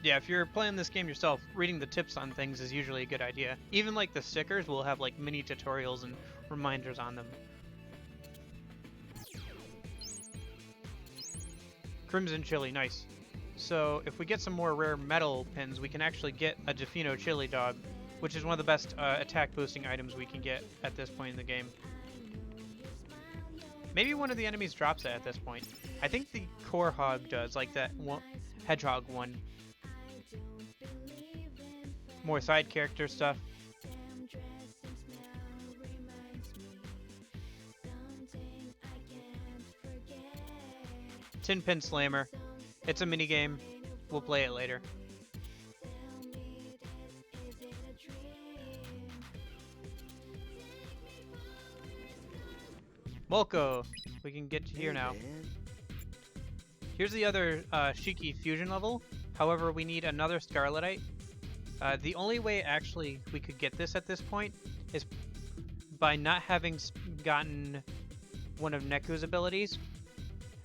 Yeah, if you're playing this game yourself, reading the tips on things is usually a good idea. Even like the stickers will have like mini tutorials and reminders on them. Crimson Chili, nice. So if we get some more rare metal pins, we can actually get a Tofino chili dog, which is one of the best attack boosting items we can get at this point in the game. Maybe one of the enemies drops it at this point. I think the core hog does, like that one, hedgehog one. More side character stuff. Tin Pin Slammer. It's a mini game. We'll play it later. Molko. We can get to here now. Here's the other Shiki fusion level. However, we need another Scarletite. The only way actually we could get this at this point is by not having gotten one of Neku's abilities,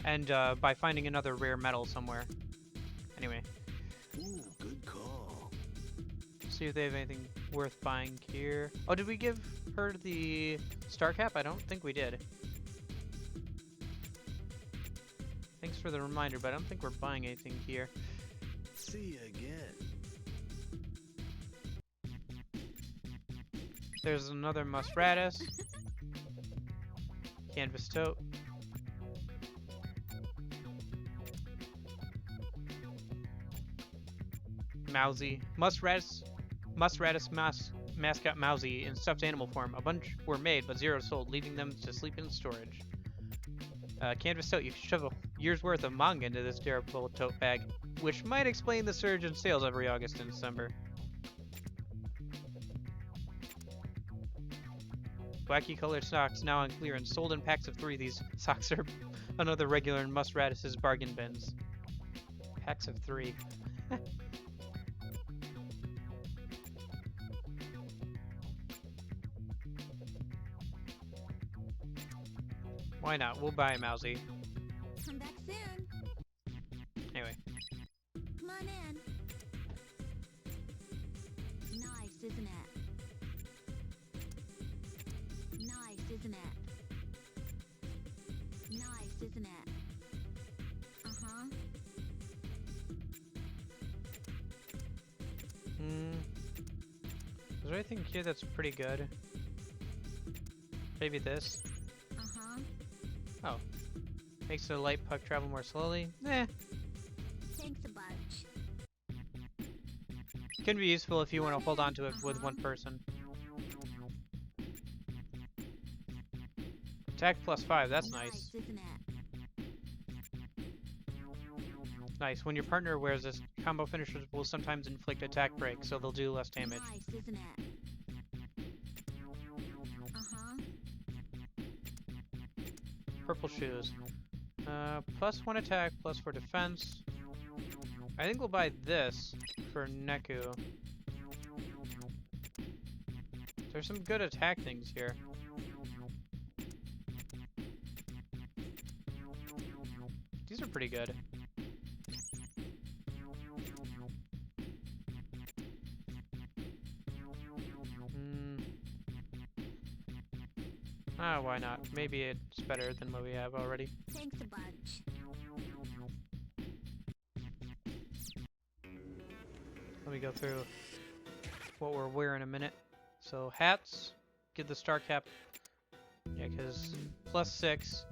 and by finding another rare metal somewhere. Anyway, Ooh, good call. see if they have anything worth buying here. Oh, did we give her the star cap? I don't think we did. Thanks for the reminder, but I don't think we're buying anything here. See you again. There's another Musratus. Canvas tote. Mousy. Musratus mascot Mousy in stuffed animal form. A bunch were made, but 0 sold, leaving them to sleep in storage. Canvas tote. You can shove a year's worth of manga into this durable tote bag, which might explain the surge in sales every August and December. Wacky colored socks now on clearance, sold in packs of 3. These socks are another regular in Musratus's bargain bins. Packs of 3. Why not? We'll buy a Mousy. Come back soon. Anyway. Come on in. Nice, isn't it? Nice, isn't it? Nice, isn't it? Uh-huh. Is there anything here that's pretty good? Maybe this? Uh-huh. Oh. Makes the light puck travel more slowly? Eh. Thanks a bunch. Can be useful if you want to hold on to it with one person. Attack +5, that's nice. Isn't it? Nice. When your partner wears this, combo finishers will sometimes inflict attack break, so they'll do less damage. Nice, isn't it? Uh-huh. Purple shoes. +1 attack, +4 defense. I think we'll buy this for Neku. There's some good attack things here. These are pretty good. Why not? Maybe it's better than what we have already. Thanks a bunch. Let me go through what we're wearing in a minute. So hats, get the star cap. Yeah, because +6.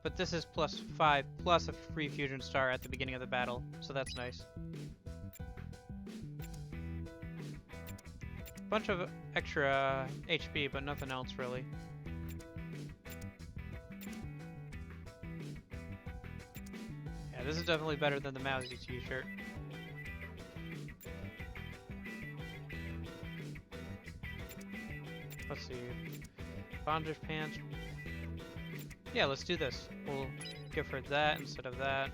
But this is +5 plus a free fusion star at the beginning of the battle, so that's nice. Bunch of extra HP, but nothing else really. Yeah, this is definitely better than the Mousy t-shirt. Let's see. Bondage pants. Yeah, let's do this. We'll give her that instead of that.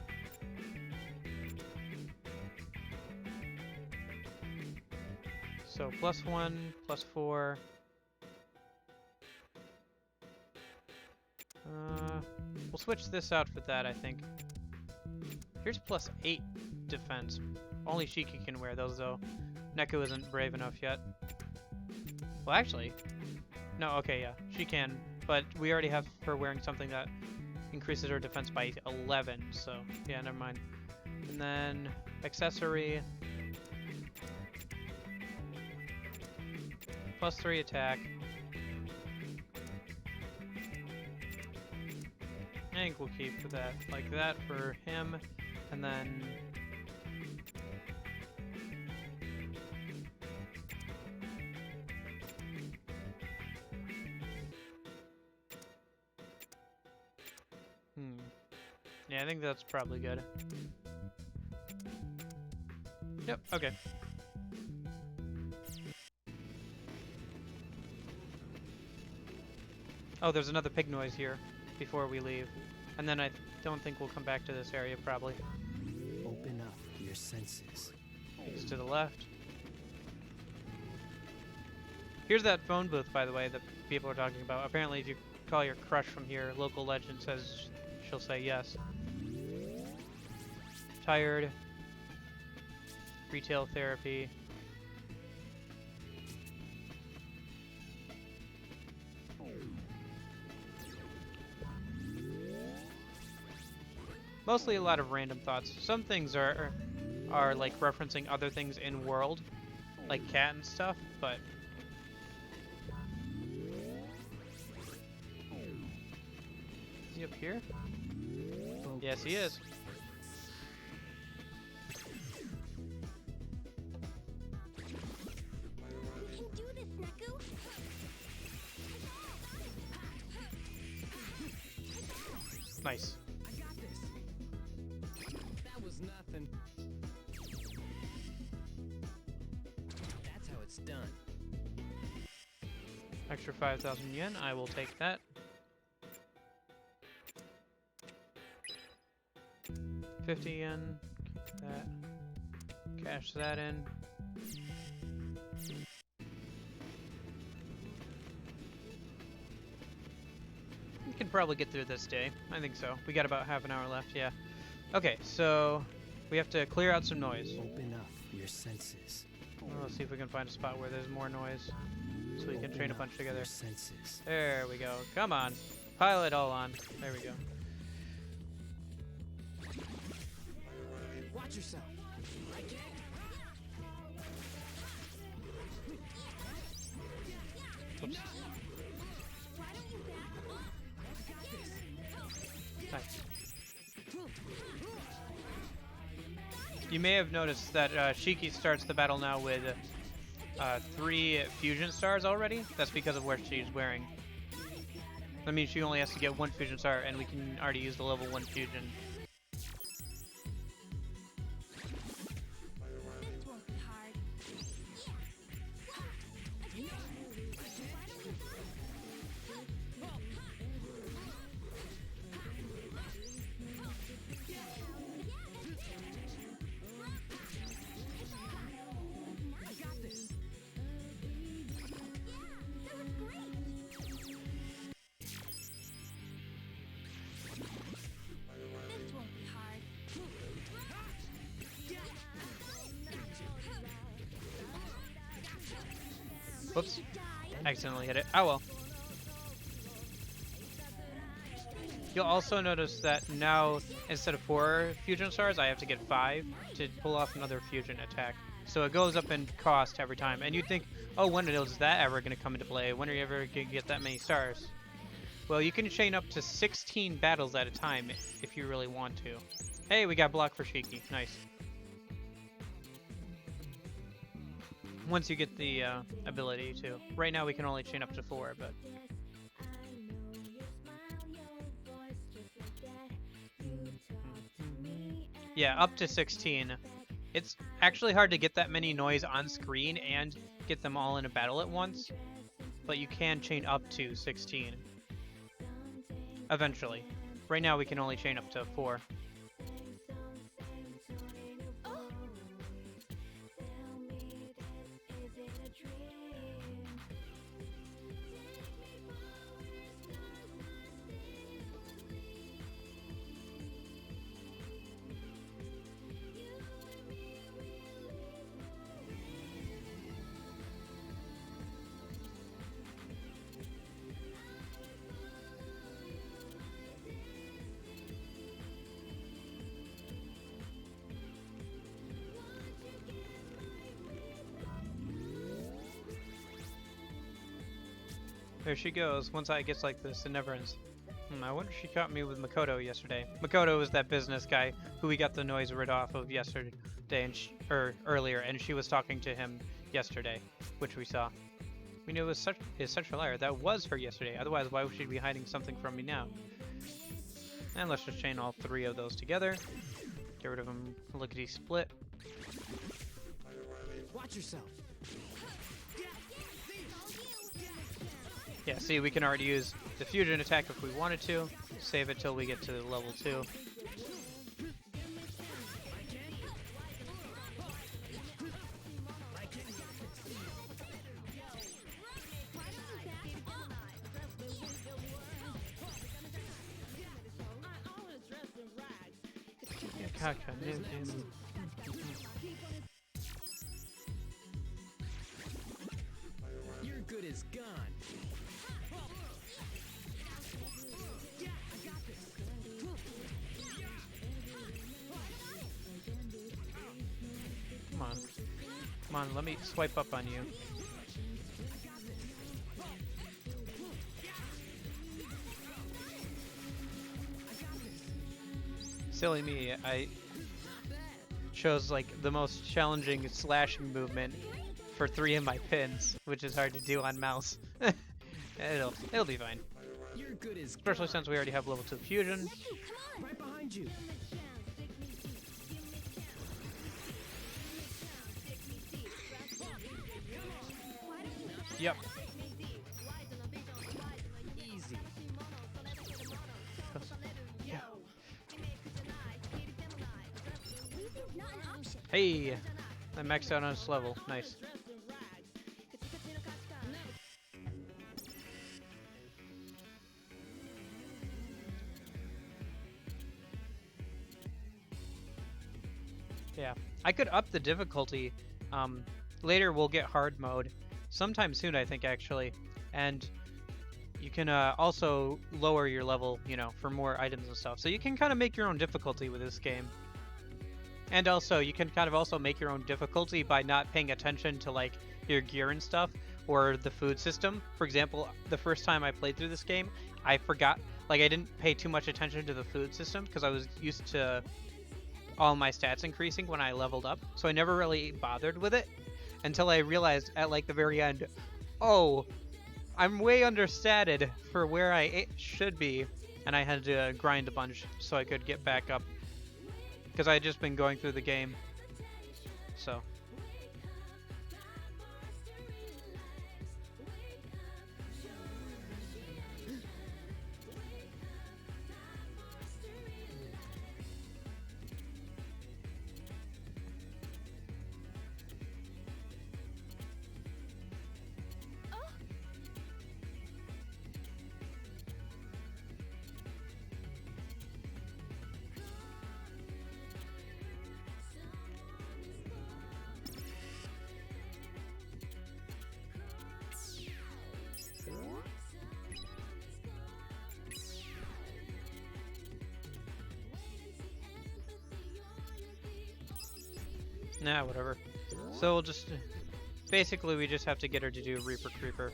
So +1, +4. We'll switch this out for that, I think. Here's +8 defense. Only Shiki can wear those, though. Neku isn't brave enough yet. Well, actually, no. Okay, yeah, she can. But we already have her wearing something that increases her defense by 11. So yeah, never mind. And then accessory. +3 attack. I think we'll keep that like that for him, and then yeah, I think that's probably good. Yep, okay. Oh, there's another pig noise here before we leave. And then I don't think we'll come back to this area, probably. Open up your senses. It's to the left. Here's that phone booth, by the way, that people are talking about. Apparently, if you call your crush from here. Local legend says she'll say yes. Tired. Retail therapy. Mostly a lot of random thoughts. Some things are like referencing other things in world, like cat and stuff, but is he up here? Yes, he is. You can do this, Neku. Nice. I got this. That was nothing. That's how it's done. Extra 5,000 yen. I will take that. 50 yen. That. Cash that in. We can probably get through this day. I think so. We got about half an hour left, yeah. Okay, so we have to clear out some noise. Open up your senses. Let's see if we can find a spot where there's more noise so we can Open train a up bunch together. Your senses. There we go. Come on. Pile it all on. There we go. Watch yourself. Oops. Nice. You may have noticed that Shiki starts the battle now with 3 fusion stars already. That's because of what she's wearing. That means she only has to get 1 fusion star, and we can already use the level 1 fusion. This won't be hard. I got this. That was great. This won't be hard. Whoops. Accidentally hit it. Oh well. You'll also notice that now, instead of 4 fusion stars, I have to get 5 to pull off another fusion attack. So it goes up in cost every time. And you'd think, oh, when is that ever going to come into play? When are you ever going to get that many stars? Well, you can chain up to 16 battles at a time if you really want to. Hey, we got block for Shiki. Nice. Once you get the ability to. Right now we can only chain up to 4, but... Yeah, up to 16. It's actually hard to get that many noise on screen and get them all in a battle at once, but you can chain up to 16. Eventually. Right now we can only chain up to 4. There she goes. Once I gets like this, it never ends. I wonder if she caught me with Makoto yesterday. Makoto was that business guy who we got the noise rid off of yesterday, and earlier, and she was talking to him yesterday, which we saw. We knew it was such a liar. That was her yesterday. Otherwise, why would she be hiding something from me now? And let's just chain all 3 of those together. Get rid of them lickety split. Watch yourself. Yeah, see, we can already use the fusion attack if we wanted to. Save it till we get to level 2. You're good as gone. Come on. Come on, let me swipe up on you. Silly me, I chose like the most challenging slashing movement for 3 of my pins, which is hard to do on mouse. It'll be fine. You're good as Especially gone. since we already have level 2 fusion. Right behind you. Yep. Easy. Yeah. Not an option. Hey! I maxed out on this level. Nice. Yeah. I could up the difficulty. Later we'll get hard mode. Sometime soon, I think, actually. And you can also lower your level, you know, for more items and stuff. So you can kind of make your own difficulty with this game. And also, you can kind of also make your own difficulty by not paying attention to, like, your gear and stuff, or the food system. For example, the first time I played through this game, I forgot, like, I didn't pay too much attention to the food system, because I was used to all my stats increasing when I leveled up, so I never really bothered with it, until I realized at, like, the very end, oh, I'm way understated for where I should be, and I had to grind a bunch so I could get back up. Because I had just been going through the game. So. Nah, whatever. So we'll just... Basically, we just have to get her to do Reaper Creeper.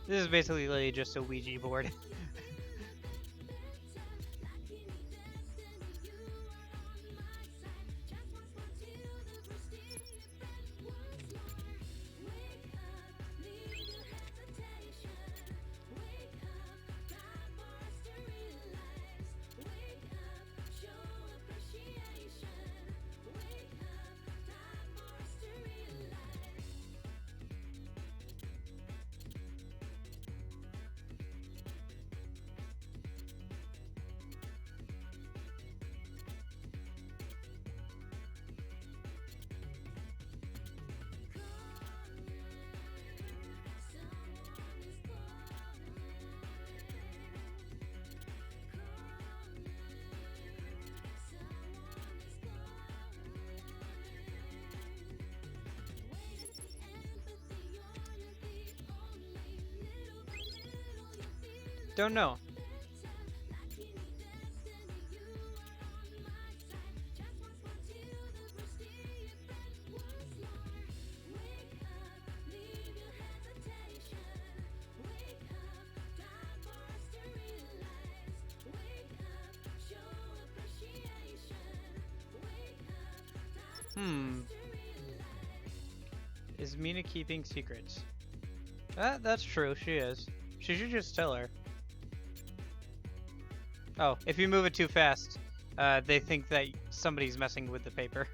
This is basically just a Ouija board. Don't know. Is Mina keeping secrets? That's true, she is. She should just tell her. Oh, if you move it too fast, they think that somebody's messing with the paper.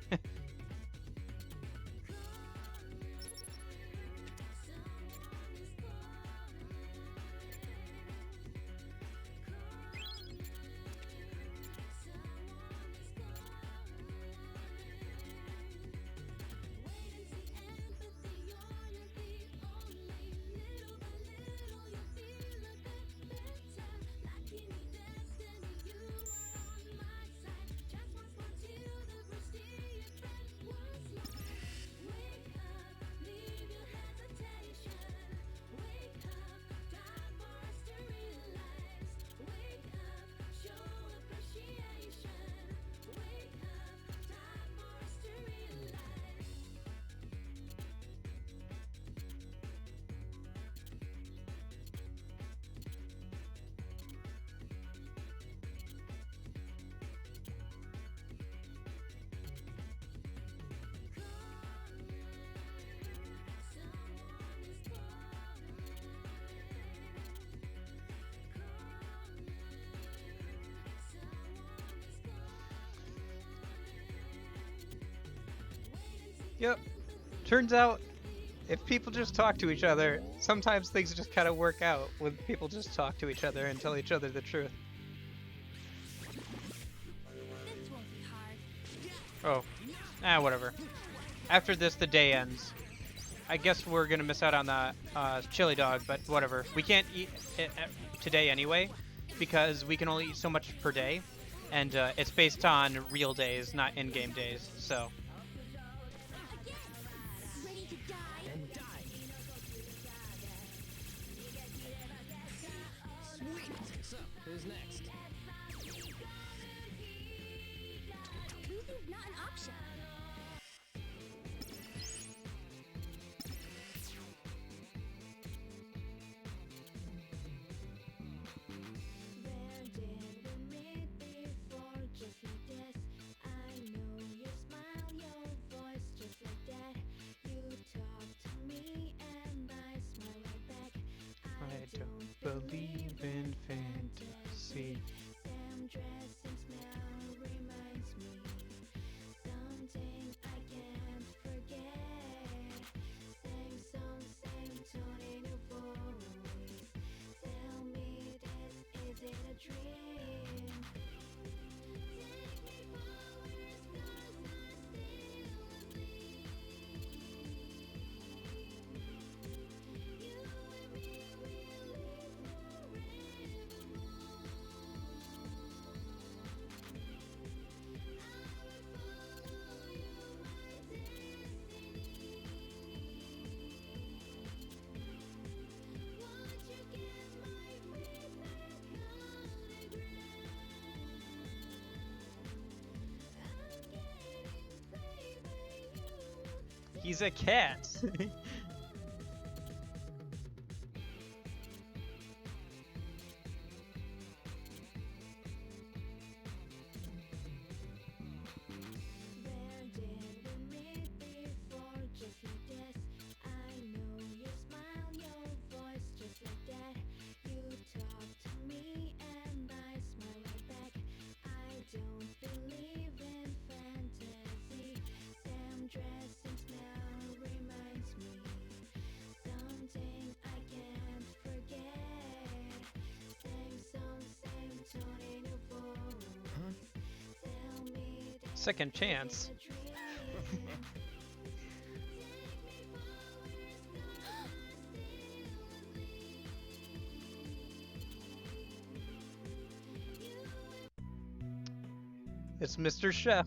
Yep. Turns out, if people just talk to each other, sometimes things just kind of work out when people just talk to each other and tell each other the truth. This won't be hard. Oh. Whatever. After this, the day ends. I guess we're gonna miss out on the chili dog, but whatever. We can't eat it today anyway, because we can only eat so much per day, and it's based on real days, not in-game days, so... Ready to die? And die. Sweet. So, who's next? Losing's not an option. Where did we meet before? Just like this. I know your smile, your voice, just like that. You talk to me and I smile right back. I don't believe in fantasy. Same dress and smell reminds me something I can't forget. Same song, same tone in your voice. Tell me this, is it a dream? Take me forward, stars are still with me. You and me will live forevermore. He's a cat. Where did we meet before? Just like this. I know your smile, your voice, just like that. You talk to me and I smile right back. I don't believe in fantasy. Same dress and smell reminds me something I can't forget. Same song, same tone in your voice. Huh? Tell me this. Second chance. It's Mr. Chef.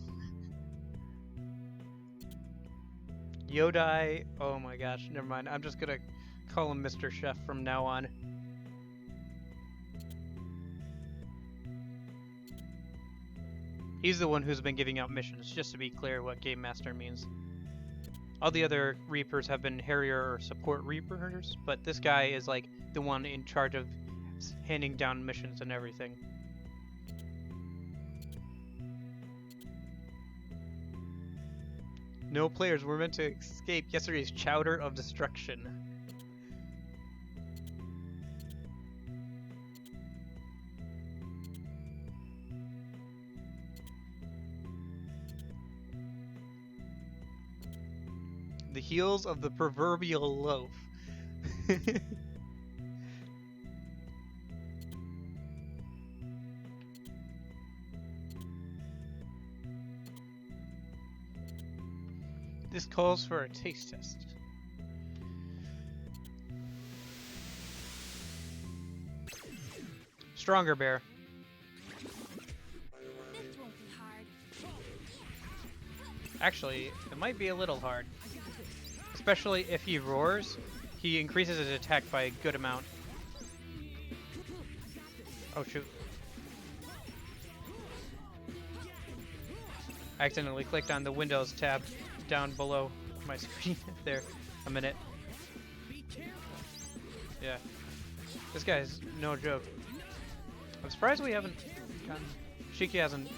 Yodai. Oh my gosh, never mind. I'm just gonna call him Mr. Chef from now on. He's the one who's been giving out missions, just to be clear what Game Master means. All the other Reapers have been Harrier or support Reapers, but this guy is like the one in charge of handing down missions and everything. No players were meant to escape yesterday's chowder of destruction. The heels of the proverbial loaf. This calls for a taste test. Stronger bear. This won't be hard. Actually, it might be a little hard. Especially if he roars, he increases his attack by a good amount. Oh shoot. I accidentally clicked on the Windows tab down below my screen there a minute. Yeah. This guy's no joke. I'm surprised we haven't gotten... Shiki hasn't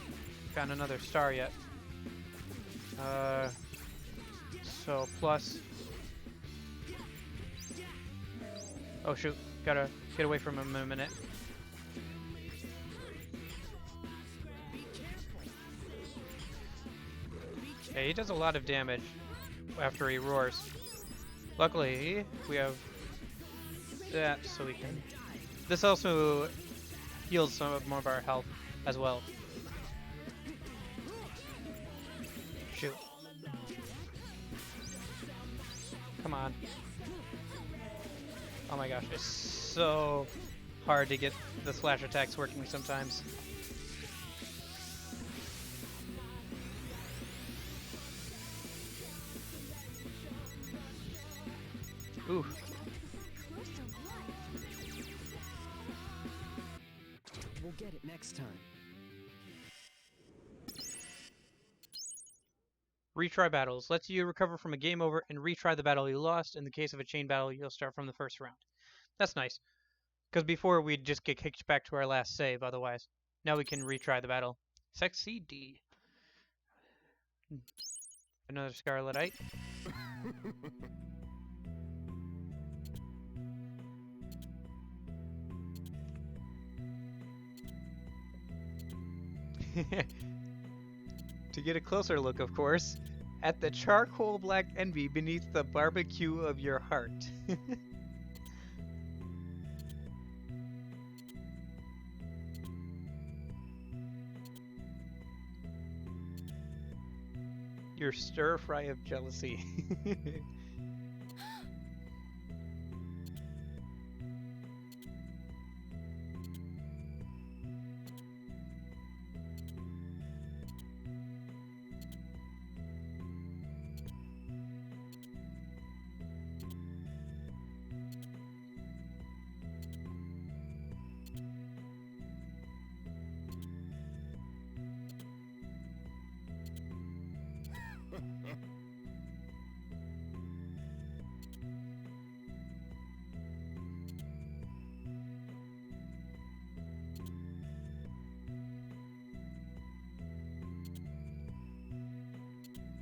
gotten another star yet. So plus... Oh shoot, gotta get away from him in a minute. Yeah, he does a lot of damage after he roars. Luckily, we have that so we can... This also heals some of more of our health as well. Shoot. Come on. Oh my gosh, it's so hard to get the slash attacks working sometimes. Ooh. We'll get it next time. Retry battles. Lets you recover from a game over and retry the battle you lost. In the case of a chain battle, you'll start from the first round. That's nice. Because before, we'd just get kicked back to our last save otherwise. Now we can retry the battle. Sexy D. Another Scarletite. To get a closer look, of course, at the charcoal black envy beneath the barbecue of your heart. Your stir fry of jealousy.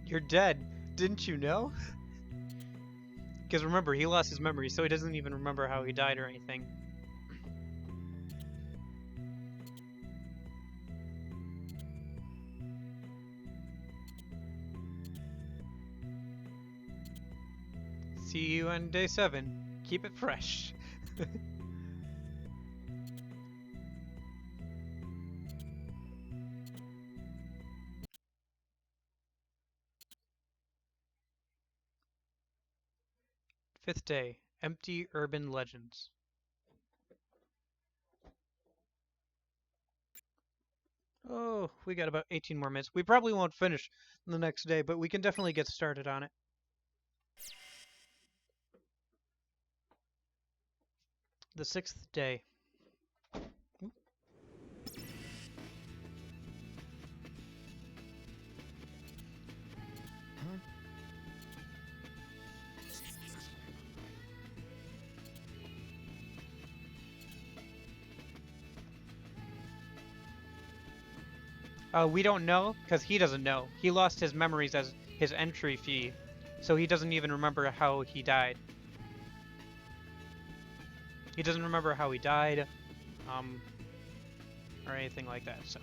You're dead. Didn't you know? Because remember, he lost his memory, so he doesn't even remember how he died or anything. See you on day 7. Keep it fresh. Fifth day. Empty urban legends. Oh, we got about 18 more minutes. We probably won't finish the next day, but we can definitely get started on it. The 6th day. Huh? We don't know, because he doesn't know. He lost his memories as his entry fee, so he doesn't even remember how he died. He doesn't remember how he died, or anything like that, so.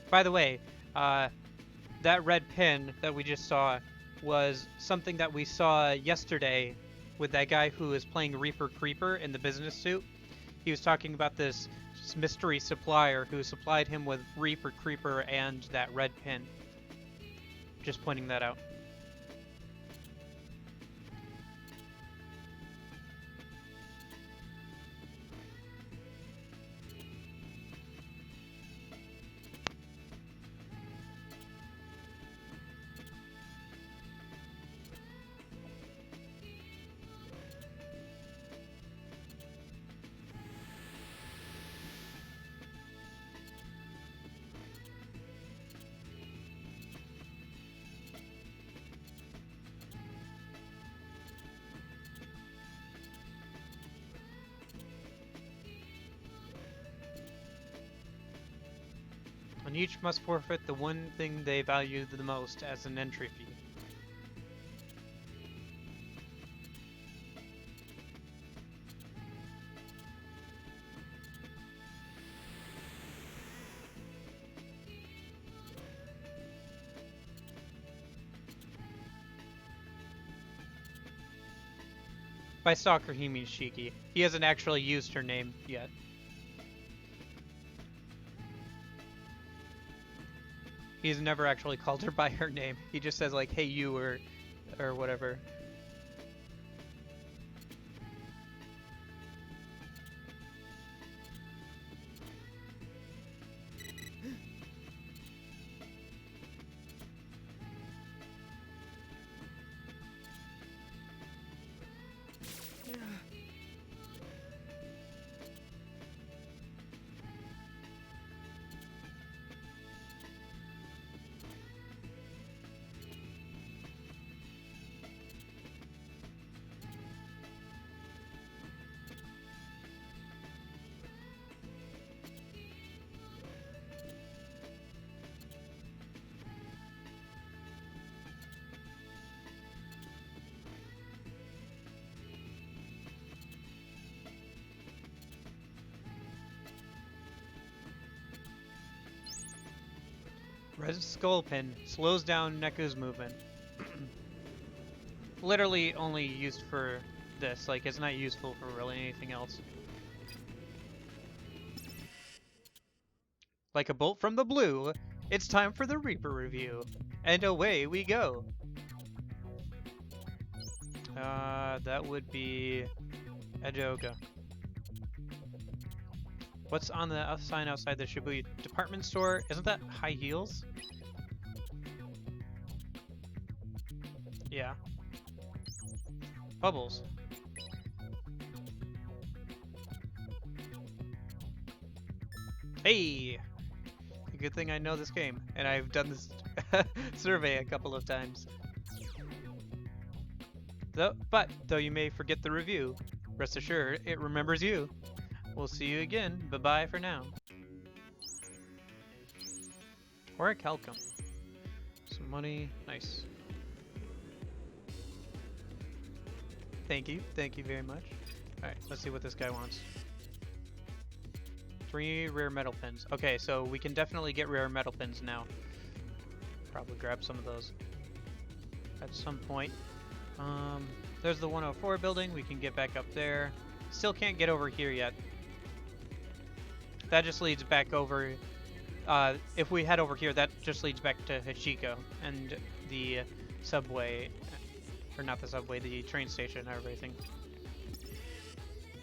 By the way, that red pin that we just saw was something that we saw yesterday with that guy who is playing Reaper Creeper in the business suit. He was talking about this mystery supplier who supplied him with Reaper Creeper and that red pin. Just pointing that out. And each must forfeit the one thing they value the most as an entry fee. By stalker, he means Shiki. He hasn't actually used her name yet. He's never actually called her by her name. He just says like, "Hey, you," or whatever. Red Skull Pin slows down Neku's movement. Literally only used for this, like it's not useful for really anything else. Like a bolt from the blue, it's time for the Reaper review. And away we go. That would be Edoga. What's on the sign outside the Shibuya department store? Isn't that high heels? Yeah. Bubbles. Hey! Good thing I know this game, and I've done this survey a couple of times. But though you may forget the review, rest assured it remembers you. We'll see you again. Bye-bye for now. Or a Calcum. Some money. Nice. Thank you. Thank you very much. Alright, let's see what this guy wants. 3 rare metal pins. Okay, so we can definitely get rare metal pins now. Probably grab some of those at some point. There's the 104 building. We can get back up there. Still can't get over here yet. That just leads back over. If we head over here, that just leads back to Hachiko and the subway. Or not the subway, the train station and everything.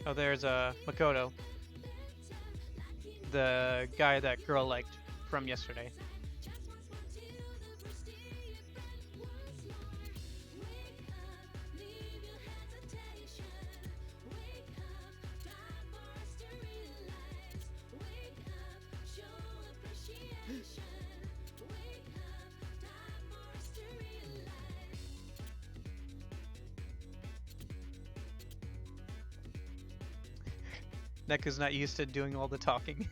Oh, there's Makoto. The guy that girl liked from yesterday. Neku's not used to doing all the talking.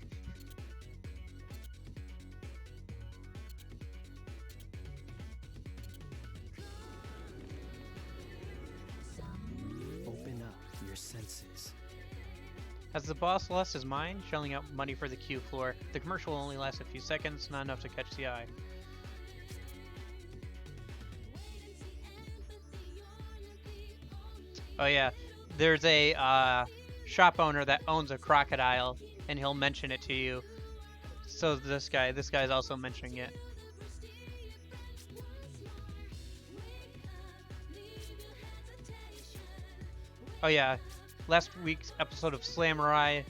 Open up your senses. Has the boss lost his mind, shelling out money for the queue floor? The commercial only lasts a few seconds, not enough to catch the eye. Oh yeah, there's a shop owner that owns a crocodile, and he'll mention it to you. So this guy's also mentioning it. Oh yeah, last week's episode of Slamurai,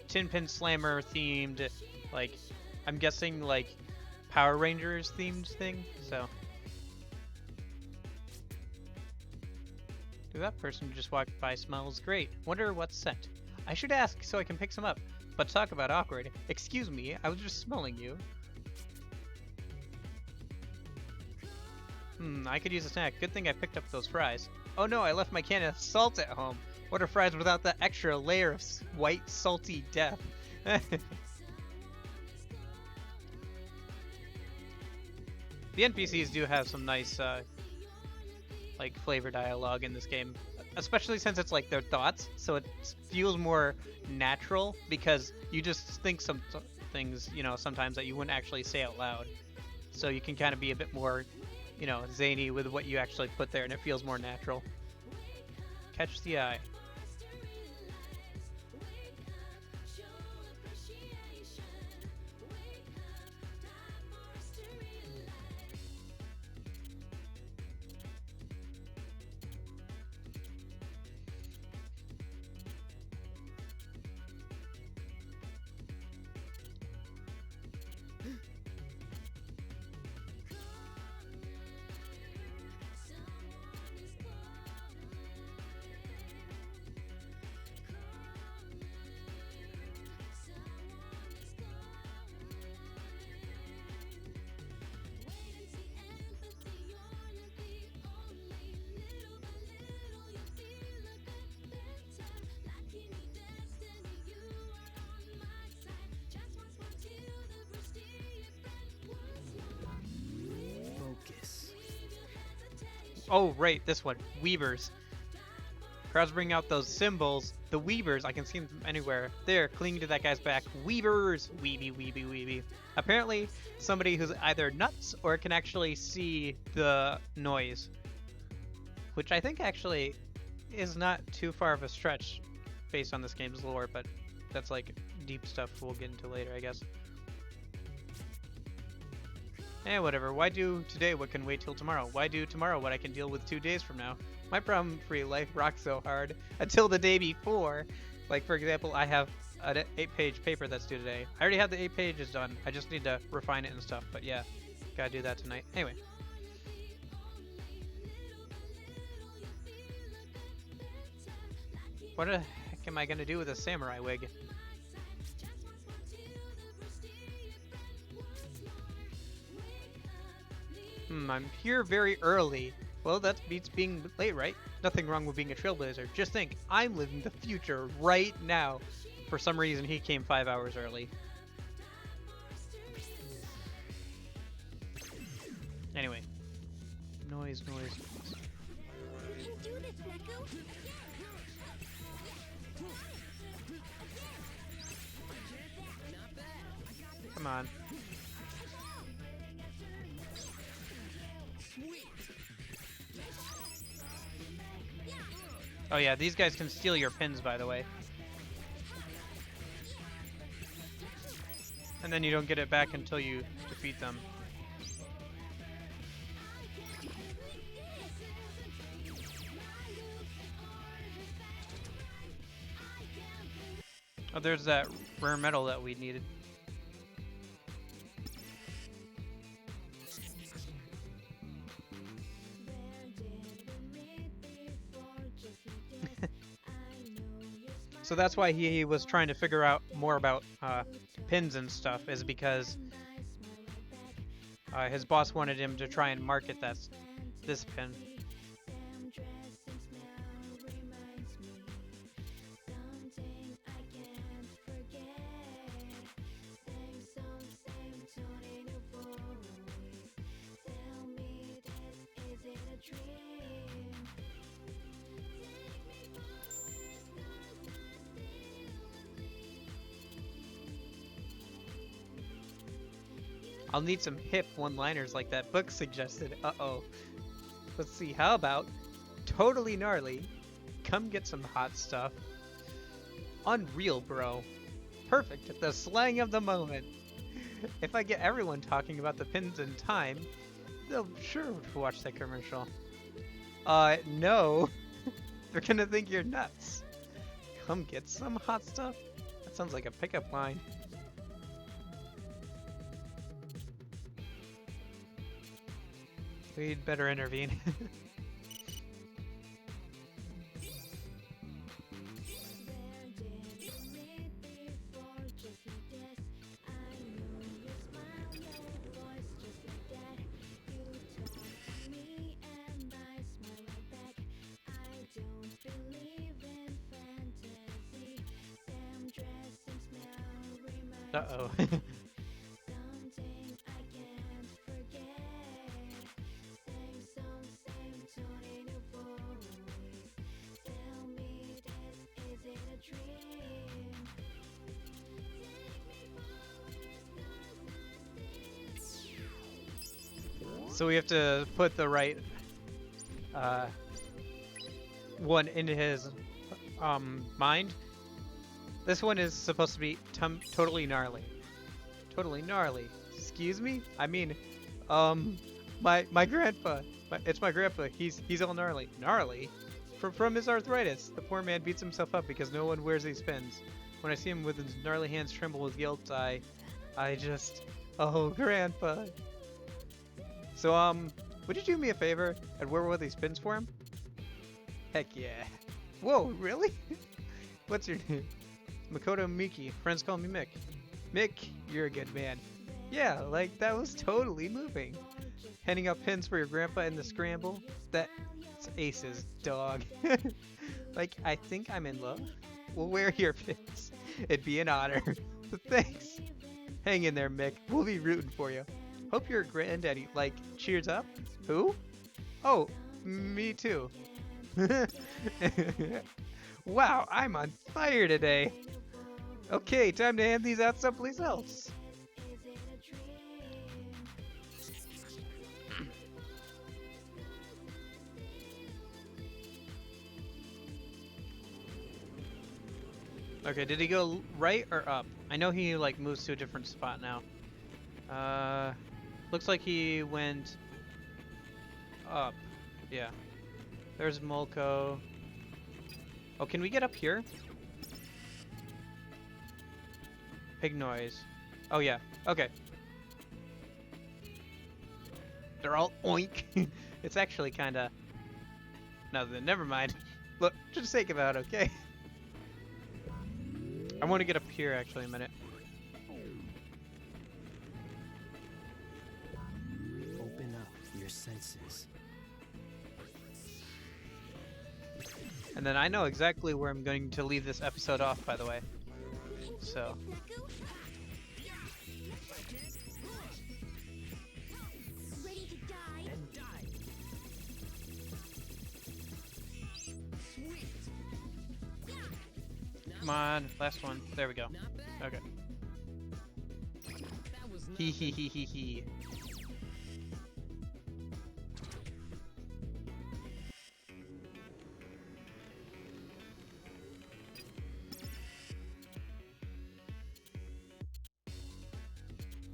Tin Pin Slammer themed, like, I'm guessing like Power Rangers themed thing. So, dude, that person who just walked by smells great. Wonder what's scent. I should ask so I can pick some up. But talk about awkward. Excuse me, I was just smelling you. I could use a snack. Good thing I picked up those fries. Oh no, I left my can of salt at home. What are fries without that extra layer of white, salty death? The NPCs do have some nice, like, flavor dialogue in this game. Especially since it's, like, their thoughts, so it feels more natural, because you just think some things, you know, sometimes that you wouldn't actually say out loud. So you can kind of be a bit more, you know, zany with what you actually put there, and it feels more natural. Catch the eye. Focus. Oh, right, this one. Weavers. Crowds bring out those symbols. The Weavers, I can see them anywhere. There, clinging to that guy's back. Weavers! Weeby, weeby, weeby. Apparently, somebody who's either nuts or can actually see the noise. Which I think actually is not too far of a stretch based on this game's lore, but that's like deep stuff we'll get into later, I guess. Eh, whatever. Why do today what can wait till tomorrow? Why do tomorrow what I can deal with 2 days from now? My problem-free life rocks so hard until the day before. Like, for example, I have an 8-page paper that's due today. I already have the 8 pages done. I just need to refine it and stuff. But yeah, gotta do that tonight. Anyway. What the heck am I gonna do with a samurai wig? I'm here very early. Well, that beats being late, right? Nothing wrong with being a trailblazer. Just think, I'm living the future right now. For some reason, he came 5 hours early. Anyway. Noise, noise, noise. You can do this, Neku. Come on. Oh yeah, these guys can steal your pins, by the way. And then you don't get it back until you defeat them. Oh, there's that rare metal that we needed. So that's why he was trying to figure out more about pins and stuff, is because his boss wanted him to try and market this pin. I'll need some hip one-liners like that book suggested. Uh-oh. Let's see, how about totally gnarly, come get some hot stuff, unreal bro, perfect, the slang of the moment. If I get everyone talking about the pins in time, they'll sure watch that commercial. No. They're gonna think you're nuts. Come get some hot stuff? That sounds like a pickup line. We'd better intervene. Uh-oh. So we have to put the right one into his mind. This one is supposed to be totally gnarly. Totally gnarly. Excuse me? I mean, my grandpa. It's my grandpa. He's all gnarly. Gnarly? From his arthritis. The poor man beats himself up because no one wears these pins. When I see him with his gnarly hands tremble with guilt, I just... Oh, grandpa. So, would you do me a favor and wear one of these pins for him? Heck yeah. Whoa, really? What's your name? Makoto Miki. Friends call me Mick. Mick, you're a good man. Yeah, like, that was totally moving. Handing out pins for your grandpa in the scramble? That's aces, dog. Like, I think I'm in love. We'll wear your pins. It'd be an honor. Thanks. Hang in there, Mick. We'll be rooting for you. Hope your granddaddy, like, cheers up? Who? Oh, me too. Wow, I'm on fire today. Okay, time to hand these out someplace else. Okay, did he go right or up? I know he like moves to a different spot now. Looks like he went up. Yeah. There's Molko. Oh, can we get up here? Pig noise. Oh yeah. Okay. They're all oink. It's actually kind of. No, then never mind. Look, just think about it, okay? I want to get up here actually a minute. Open up your senses. And then I know exactly where I'm going to leave this episode off, by the way. So. Ready to die? And die. Sweet. Come on, last one. There we go. Not bad. Okay. That was Hee hee hee hee hee.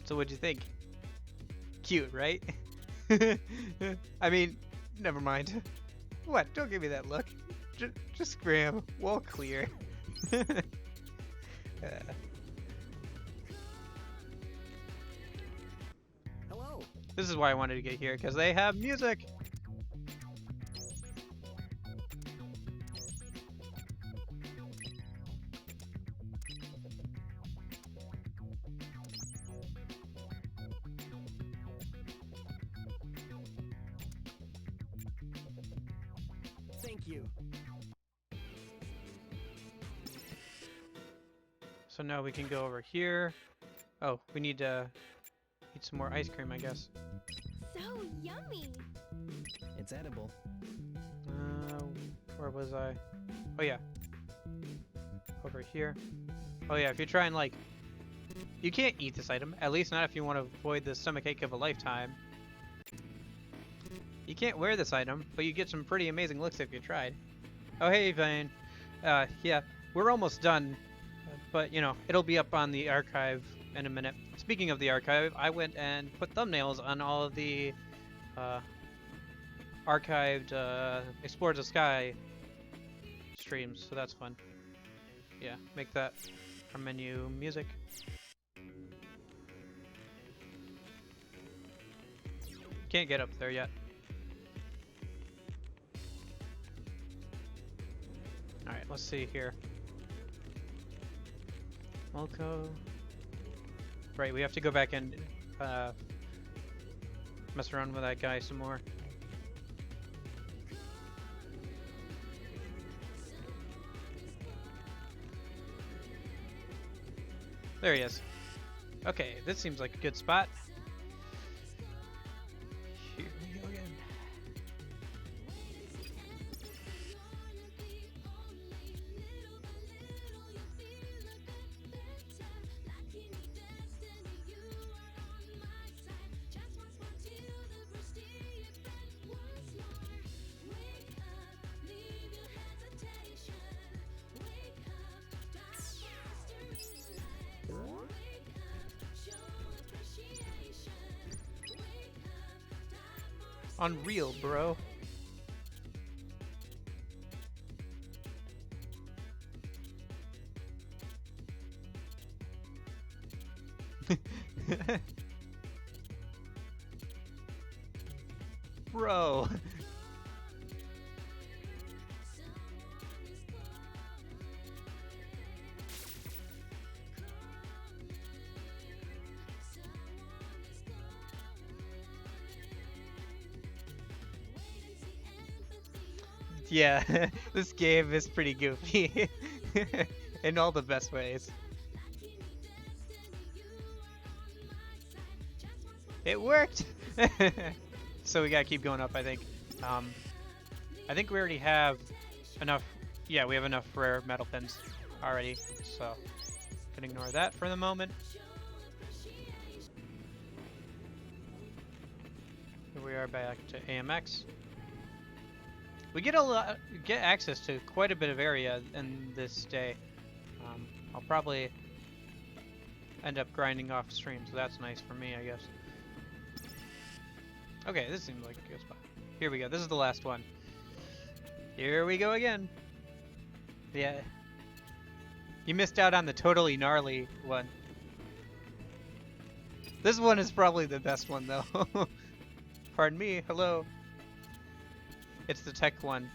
So what'd you think? Cute, right? I mean, never mind. What? Don't give me that look. Just scram. Wall clear. Hello. This is why I wanted to get here, because they have music! Thank you. So now we can go over here. Oh, we need to eat some more ice cream, I guess. So yummy. It's edible. Where was I? Oh yeah. Over here. Oh yeah, if you try and like... You can't eat this item, at least not if you want to avoid the stomachache of a lifetime. You can't wear this item, but you get some pretty amazing looks if you tried. Oh hey Vane. Yeah, we're almost done, but you know, it'll be up on the archive in a minute. Speaking of the archive, I went and put thumbnails on all of the archived Explore the Sky streams, so that's fun. Yeah, make that our menu music. Can't get up there yet. Alright, let's see here. Molko. Right, we have to go back and mess around with that guy some more. There he is. Okay, this seems like a good spot. Here we go again. Unreal, bro. Bro. Yeah, this game is pretty goofy in all the best ways. It worked! So we gotta keep going up, I think. I think we already have enough. Yeah, we have enough rare metal pins already, so can ignore that for the moment. Here we are back to AMX. We get access to quite a bit of area in this day. I'll probably end up grinding off stream, so that's nice for me, I guess. Okay, this seems like a good spot. Here we go. This is the last one. Here we go again. Yeah. You missed out on the totally gnarly one. This one is probably the best one, though. Pardon me. Hello. It's the tech one.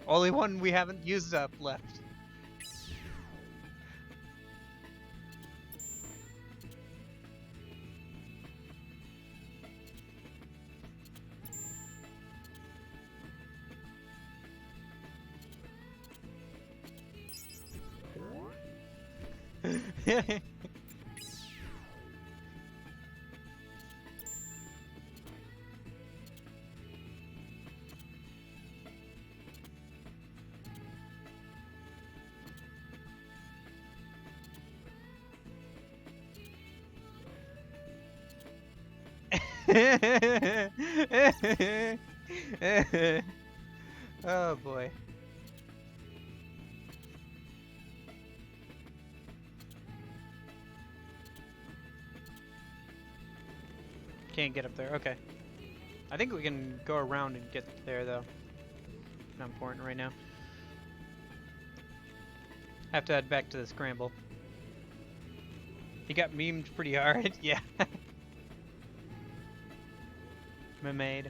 Only one we haven't used up left. Oh boy. Can't get up there. Okay. I think we can go around and get there though. Not important right now. Have to head back to the scramble. He got memed pretty hard. Yeah. Made.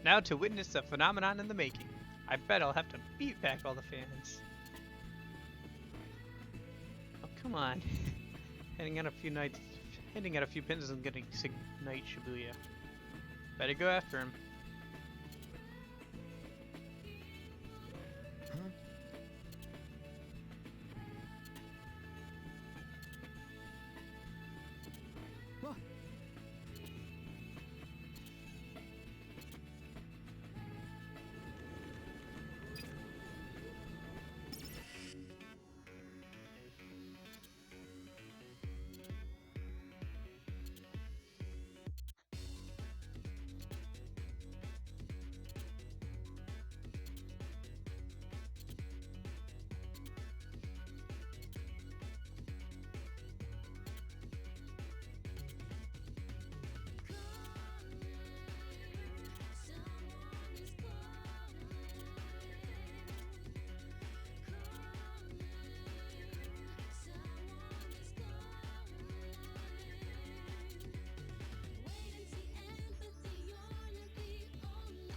Now to witness a phenomenon in the making. I bet I'll have to beat back all the fans. Oh come on. Hitting at a few pins isn't gonna ignite Shibuya. Better go after him.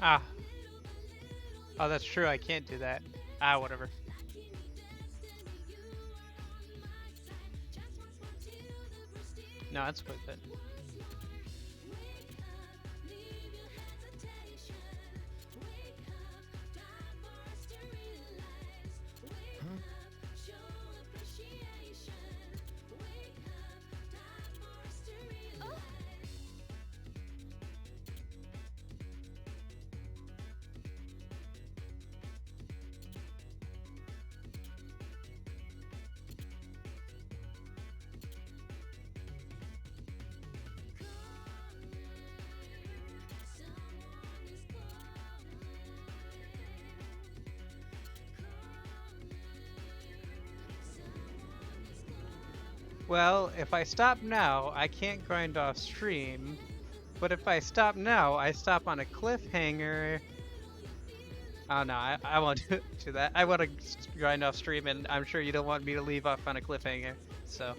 Ah. Oh, that's true. I can't do that. Ah, whatever. No, it's worth it. Huh? Well, if I stop now, I can't grind off stream. But if I stop now, I stop on a cliffhanger. Oh no, I won't do that. I want to grind off stream, and I'm sure you don't want me to leave off on a cliffhanger. So.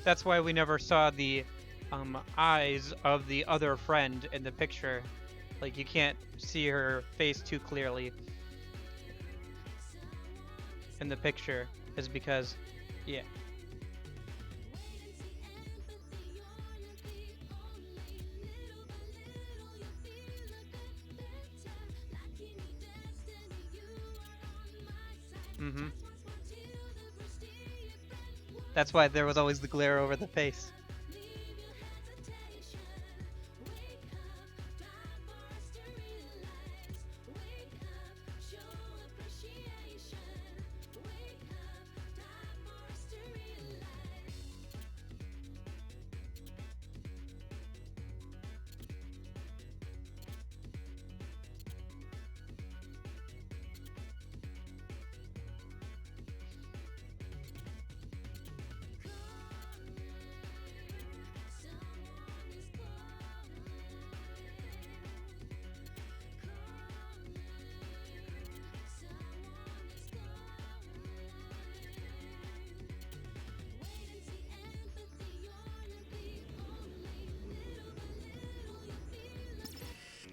That's why we never saw the eyes of the other friend in the picture. Like, you can't see her face too clearly in the picture, is because, yeah. Mm-hmm. That's why there was always the glare over the face.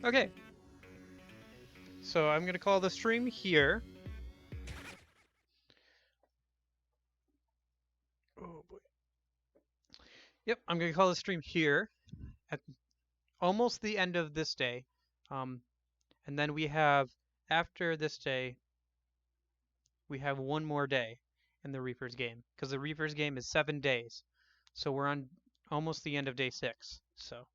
Okay. So I'm gonna call the stream here. Oh boy. Yep, I'm gonna call the stream here at almost the end of this day. And then we have, after this day, we have one more day in the Reaper's game, because the Reaper's game is 7 days. So we're on almost the end of day 6. So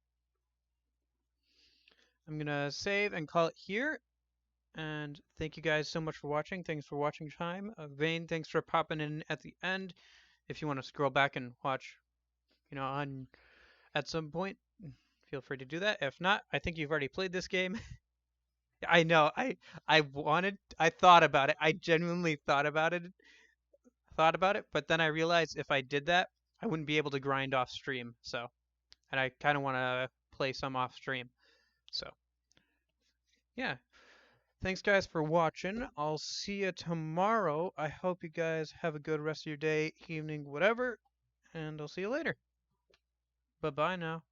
I'm gonna save and call it here. And thank you guys so much for watching. Thanks for watching time. Vane, thanks for popping in at the end. If you want to scroll back and watch, on at some point, feel free to do that. If not, I think you've already played this game. I know. I thought about it. I genuinely thought about it. But then I realized if I did that, I wouldn't be able to grind off stream. So, and I kind of want to play some off stream. So, yeah. Thanks, guys, for watching. I'll see you tomorrow. I hope you guys have a good rest of your day, evening, whatever, and I'll see you later. Bye-bye now.